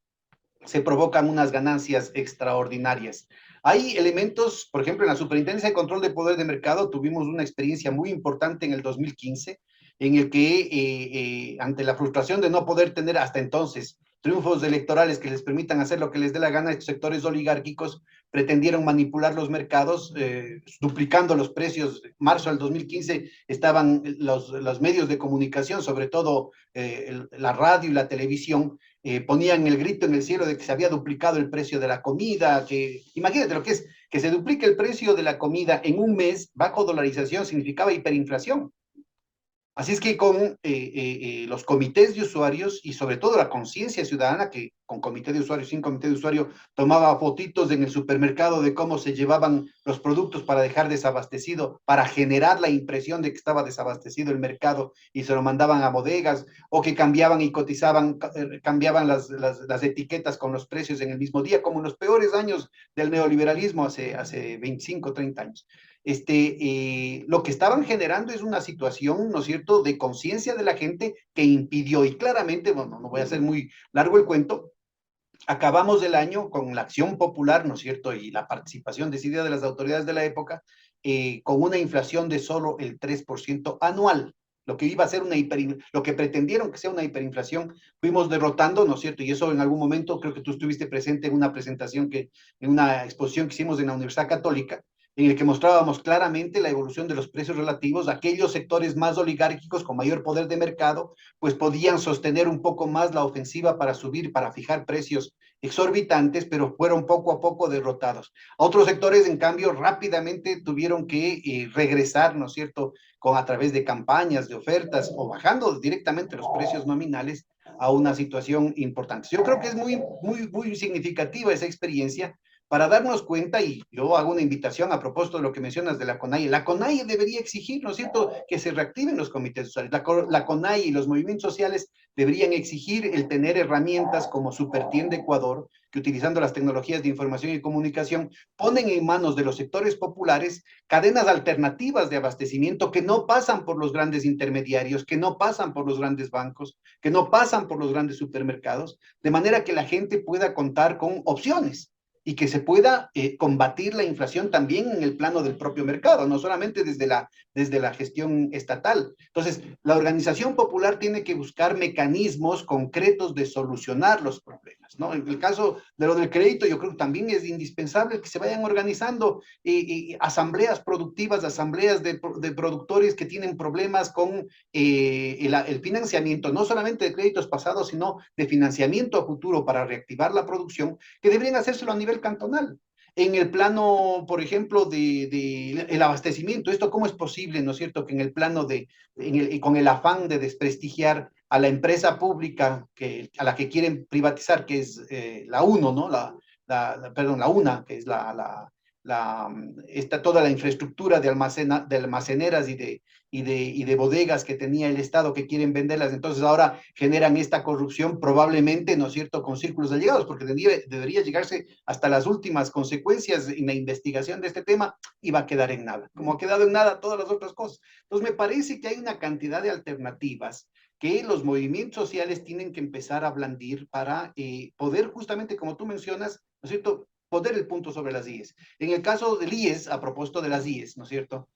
[SPEAKER 3] se provocan unas ganancias extraordinarias. Hay elementos, por ejemplo, en la Superintendencia de Control de Poder de Mercado tuvimos una experiencia muy importante en el 2015, en el que ante la frustración de no poder tener hasta entonces triunfos electorales que les permitan hacer lo que les dé la gana, estos sectores oligárquicos pretendieron manipular los mercados, duplicando los precios. En marzo del 2015 estaban los medios de comunicación, sobre todo la radio y la televisión, ponían el grito en el cielo de que se había duplicado el precio de la comida, que imagínate lo que es, que se duplique el precio de la comida en un mes bajo dolarización significaba hiperinflación. Así es que con los comités de usuarios y sobre todo la conciencia ciudadana, que con comité de usuarios, sin comité de usuario, tomaba fotitos en el supermercado de cómo se llevaban los productos para dejar desabastecido, para generar la impresión de que estaba desabastecido el mercado y se lo mandaban a bodegas, o que cambiaban y cotizaban, cambiaban las etiquetas con los precios en el mismo día, como en los peores años del neoliberalismo hace 25, 30 años. Lo que estaban generando es una situación, ¿no es cierto?, de conciencia de la gente que impidió, y claramente, bueno, no voy a hacer muy largo el cuento, acabamos el año con la acción popular, ¿no es cierto?, y la participación decidida de las autoridades de la época, con una inflación de solo el 3% anual. Lo que iba a ser lo que pretendieron que sea una hiperinflación, fuimos derrotando, ¿no es cierto? Y eso en algún momento, creo que tú estuviste presente en una presentación en una exposición que hicimos en la Universidad Católica, en el que mostrábamos claramente la evolución de los precios relativos. Aquellos sectores más oligárquicos con mayor poder de mercado, pues podían sostener un poco más la ofensiva para subir, para fijar precios exorbitantes, pero fueron poco a poco derrotados. Otros sectores, en cambio, rápidamente tuvieron que regresar, ¿no es cierto?, a través de campañas, de ofertas o bajando directamente los precios nominales a una situación importante. Yo creo que es muy significativa esa experiencia para darnos cuenta, y yo hago una invitación a propósito de lo que mencionas de la CONAIE. La CONAIE debería exigir, ¿no es cierto?, que se reactiven los comités sociales. La CONAIE y los movimientos sociales deberían exigir el tener herramientas como Supertienda Ecuador, que utilizando las tecnologías de información y comunicación, ponen en manos de los sectores populares cadenas alternativas de abastecimiento que no pasan por los grandes intermediarios, que no pasan por los grandes bancos, que no pasan por los grandes supermercados, de manera que la gente pueda contar con opciones y que se pueda combatir la inflación también en el plano del propio mercado, no solamente desde la gestión estatal. Entonces, la organización popular tiene que buscar mecanismos concretos de solucionar los problemas. personas, ¿no? En el caso de lo del crédito, yo creo que también es indispensable que se vayan organizando asambleas productivas, asambleas de productores que tienen problemas con el financiamiento, no solamente de créditos pasados, sino de financiamiento a futuro para reactivar la producción, que deberían hacérselo a nivel cantonal. En el plano, por ejemplo, de el abastecimiento, ¿esto cómo es posible, no es cierto? Que en el plano con el afán de desprestigiar a la empresa pública a la que quieren privatizar, que es la UNO, ¿no? Perdón, la UNA, que es toda la infraestructura de almaceneras y de bodegas que tenía el Estado que quieren venderlas, entonces ahora generan esta corrupción probablemente, ¿no es cierto?, con círculos allegados, porque debería llegarse hasta las últimas consecuencias en la investigación de este tema y va a quedar en nada, como ha quedado en nada todas las otras cosas. Entonces me parece que hay una cantidad de alternativas que los movimientos sociales tienen que empezar a blandir para poder justamente, como tú mencionas, ¿no es cierto?, poner el punto sobre las IES. En el caso del IES, a propósito de las IES, ¿no es cierto?,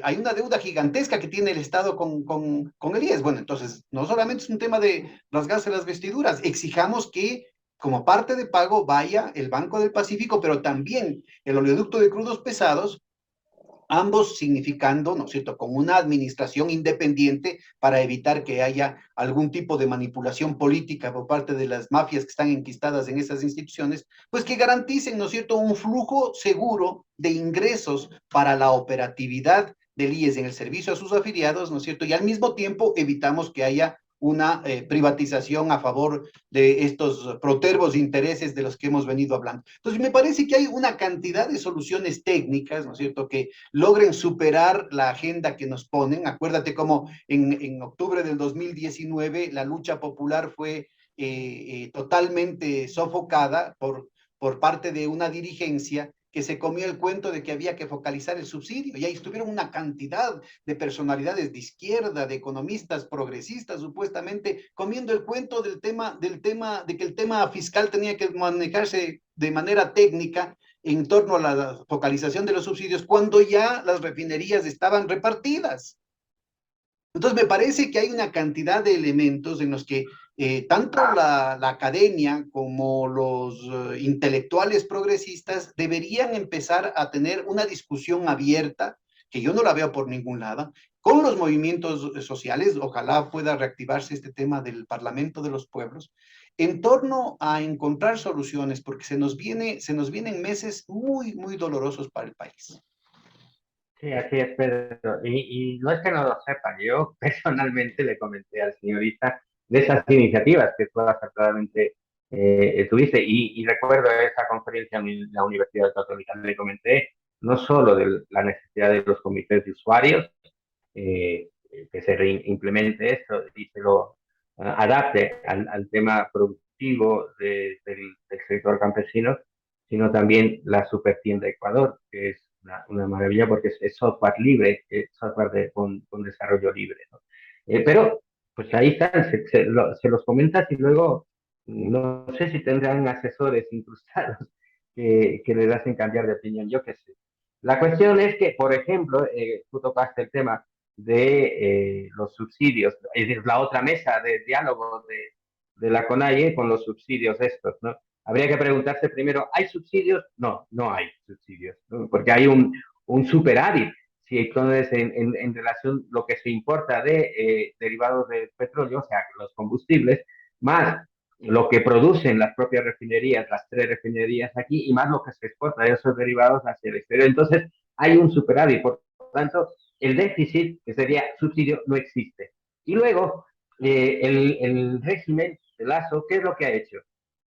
[SPEAKER 3] hay una deuda gigantesca que tiene el Estado con el IES. Bueno, entonces, no solamente es un tema de rasgarse las vestiduras, exijamos que como parte de pago vaya el Banco del Pacífico, pero también el oleoducto de crudos pesados, ambos significando, ¿no es cierto?, con una administración independiente para evitar que haya algún tipo de manipulación política por parte de las mafias que están enquistadas en esas instituciones, pues que garanticen, ¿no es cierto?, un flujo seguro de ingresos para la operatividad del IES en el servicio a sus afiliados, ¿no es cierto?, y al mismo tiempo evitamos que haya una privatización a favor de estos protervos intereses de los que hemos venido hablando. Entonces, me parece que hay una cantidad de soluciones técnicas, ¿no es cierto?, que logren superar la agenda que nos ponen. Acuérdate cómo en octubre del 2019 la lucha popular fue totalmente sofocada por parte de una dirigencia que se comió el cuento de que había que focalizar el subsidio. Y ahí estuvieron una cantidad de personalidades de izquierda, de economistas progresistas, supuestamente, comiendo el cuento de que el tema fiscal tenía que manejarse de manera técnica en torno a la focalización de los subsidios, cuando ya las refinerías estaban repartidas. Entonces, me parece que hay una cantidad de elementos en los que tanto la academia como los intelectuales progresistas deberían empezar a tener una discusión abierta, que yo no la veo por ningún lado, con los movimientos sociales. Ojalá pueda reactivarse este tema del Parlamento de los Pueblos, en torno a encontrar soluciones, porque se nos vienen meses muy, muy dolorosos para el país.
[SPEAKER 4] Sí, así es, Pedro. Y no es que no lo sepan, yo personalmente le comenté al señorita de esas iniciativas que tú acertadamente tuviste. Y recuerdo esa conferencia en la Universidad Católica, le comenté no solo de la necesidad de los comités de usuarios, que se reimplemente esto y se lo adapte al tema productivo del sector campesino, sino también la Supertienda Ecuador, que es una maravilla porque es software libre, es software con desarrollo libre, ¿no? Pero, pues ahí están, se los comentas y luego no sé si tendrán asesores incrustados que les hacen cambiar de opinión, yo qué sé. La cuestión es que, por ejemplo, tú tocaste el tema de los subsidios, es decir, la otra mesa de diálogo de la CONAIE con los subsidios estos, ¿no? Habría que preguntarse primero, ¿hay subsidios? No, no hay subsidios, ¿no? Porque hay un superávit. Si entonces en relación a lo que se importa de derivados del petróleo, o sea, los combustibles, más lo que producen las propias refinerías, las 3 refinerías aquí, y más lo que se exporta de esos derivados hacia el exterior. Entonces, hay un superávit. Por tanto, el déficit, que sería subsidio, no existe. Y luego, el régimen de Lazo, ¿qué es lo que ha hecho?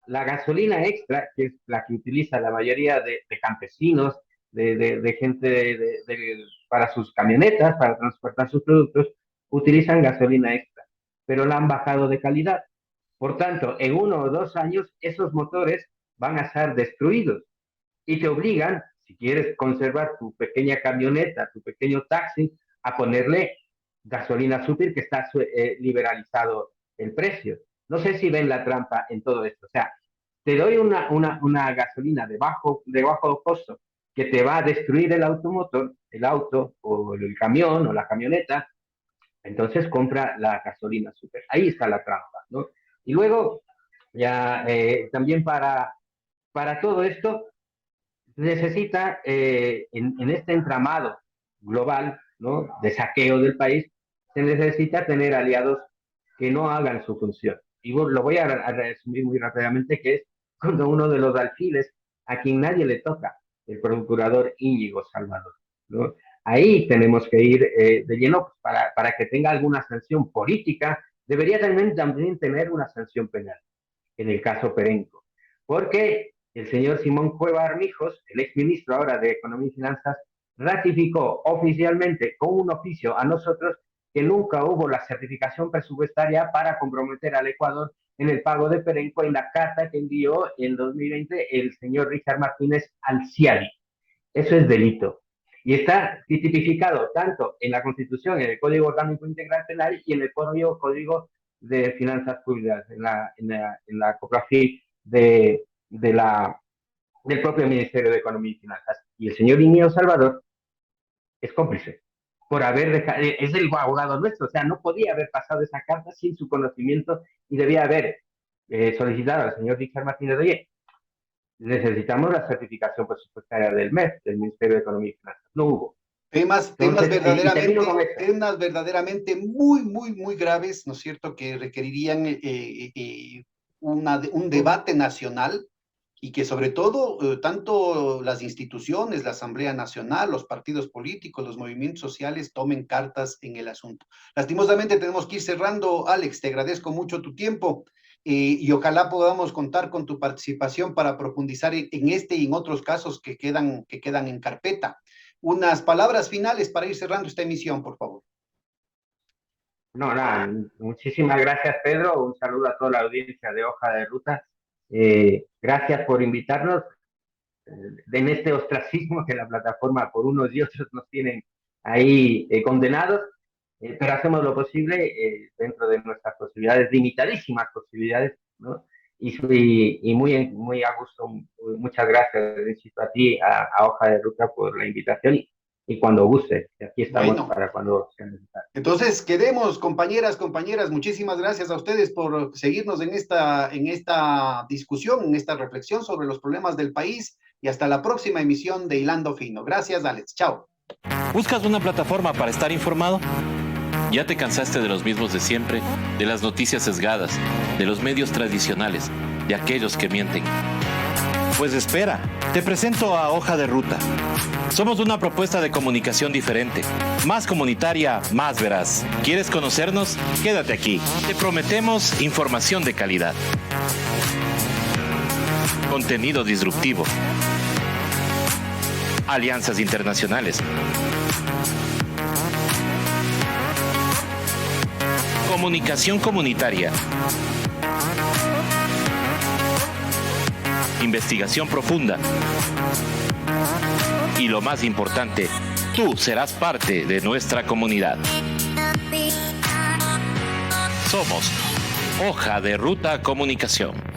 [SPEAKER 4] La gasolina extra, que es la que utiliza la mayoría de campesinos, de gente para sus camionetas, para transportar sus productos, utilizan gasolina extra, pero la han bajado de calidad. Por tanto, en 1 o 2 años, esos motores van a ser destruidos y te obligan, si quieres conservar tu pequeña camioneta, tu pequeño taxi, a ponerle gasolina super, que está liberalizado el precio. No sé si ven la trampa en todo esto. O sea, te doy una gasolina de bajo costo que te va a destruir el automotor, el auto o el camión o la camioneta, entonces compra la gasolina super. Ahí está la trampa, ¿no? Y luego, También para todo esto necesita, en este entramado global, ¿no?, de saqueo del país, se necesita tener aliados que no hagan su función. Y lo voy a resumir muy rápidamente, que es cuando uno de los alfiles a quien nadie le toca, el procurador Íñigo Salvador, ¿no? Ahí tenemos que ir de lleno para que tenga alguna sanción política. Debería también tener una sanción penal, en el caso Perenco, porque el señor Simón Cueva Armijos, el exministro ahora de Economía y Finanzas, ratificó oficialmente con un oficio a nosotros que nunca hubo la certificación presupuestaria para comprometer al Ecuador en el pago de Perenco en la carta que envió en 2020 el señor Richard Martínez al CIADI. Eso es delito. Y está tipificado tanto en la Constitución, en el Código Orgánico Integral Penal y en el Código de Finanzas Públicas, en la COPRAFI del propio Ministerio de Economía y Finanzas. Y el señor Íñigo Salvador es cómplice por haber dejado, es el abogado nuestro, o sea, no podía haber pasado esa carta sin su conocimiento y debía haber solicitado al señor Richard Martínez, oye, necesitamos la certificación presupuestaria del MEF, del Ministerio de Economía y Finanzas. No hubo.
[SPEAKER 3] Temas verdaderamente muy, muy, muy graves, ¿no es cierto?, que requerirían un debate nacional y que sobre todo tanto las instituciones, la Asamblea Nacional, los partidos políticos, los movimientos sociales tomen cartas en el asunto. Lastimosamente tenemos que ir cerrando. Alex, te agradezco mucho tu tiempo y ojalá podamos contar con tu participación para profundizar en este y en otros casos que quedan en carpeta. Unas palabras finales para ir cerrando esta emisión, por favor.
[SPEAKER 4] No, nada, muchísimas gracias, Pedro. Un saludo a toda la audiencia de Hoja de Ruta. Gracias por invitarnos en este ostracismo que la plataforma por unos y otros nos tienen ahí condenados, pero hacemos lo posible dentro de nuestras posibilidades, limitadísimas posibilidades, ¿no? Y muy a gusto. Muchas gracias, insisto, a ti, a Hoja de Ruta, por la invitación y cuando guste, aquí estamos para cuando sea necesario.
[SPEAKER 3] Entonces, quedemos, compañeras, muchísimas gracias a ustedes por seguirnos en esta discusión, en esta reflexión sobre los problemas del país, y hasta la próxima emisión de Hilando Fino. Gracias, Alex. Chao.
[SPEAKER 5] ¿Buscas una plataforma para estar informado? ¿Ya te cansaste de los mismos de siempre, de las noticias sesgadas, de los medios tradicionales, de aquellos que mienten? Pues espera, te presento a Hoja de Ruta. Somos una propuesta de comunicación diferente, más comunitaria, más veraz. ¿Quieres conocernos? Quédate aquí. Te prometemos información de calidad, contenido disruptivo, alianzas internacionales, comunicación comunitaria, investigación profunda y, lo más importante, tú serás parte de nuestra comunidad. Somos Hoja de Ruta Comunicación.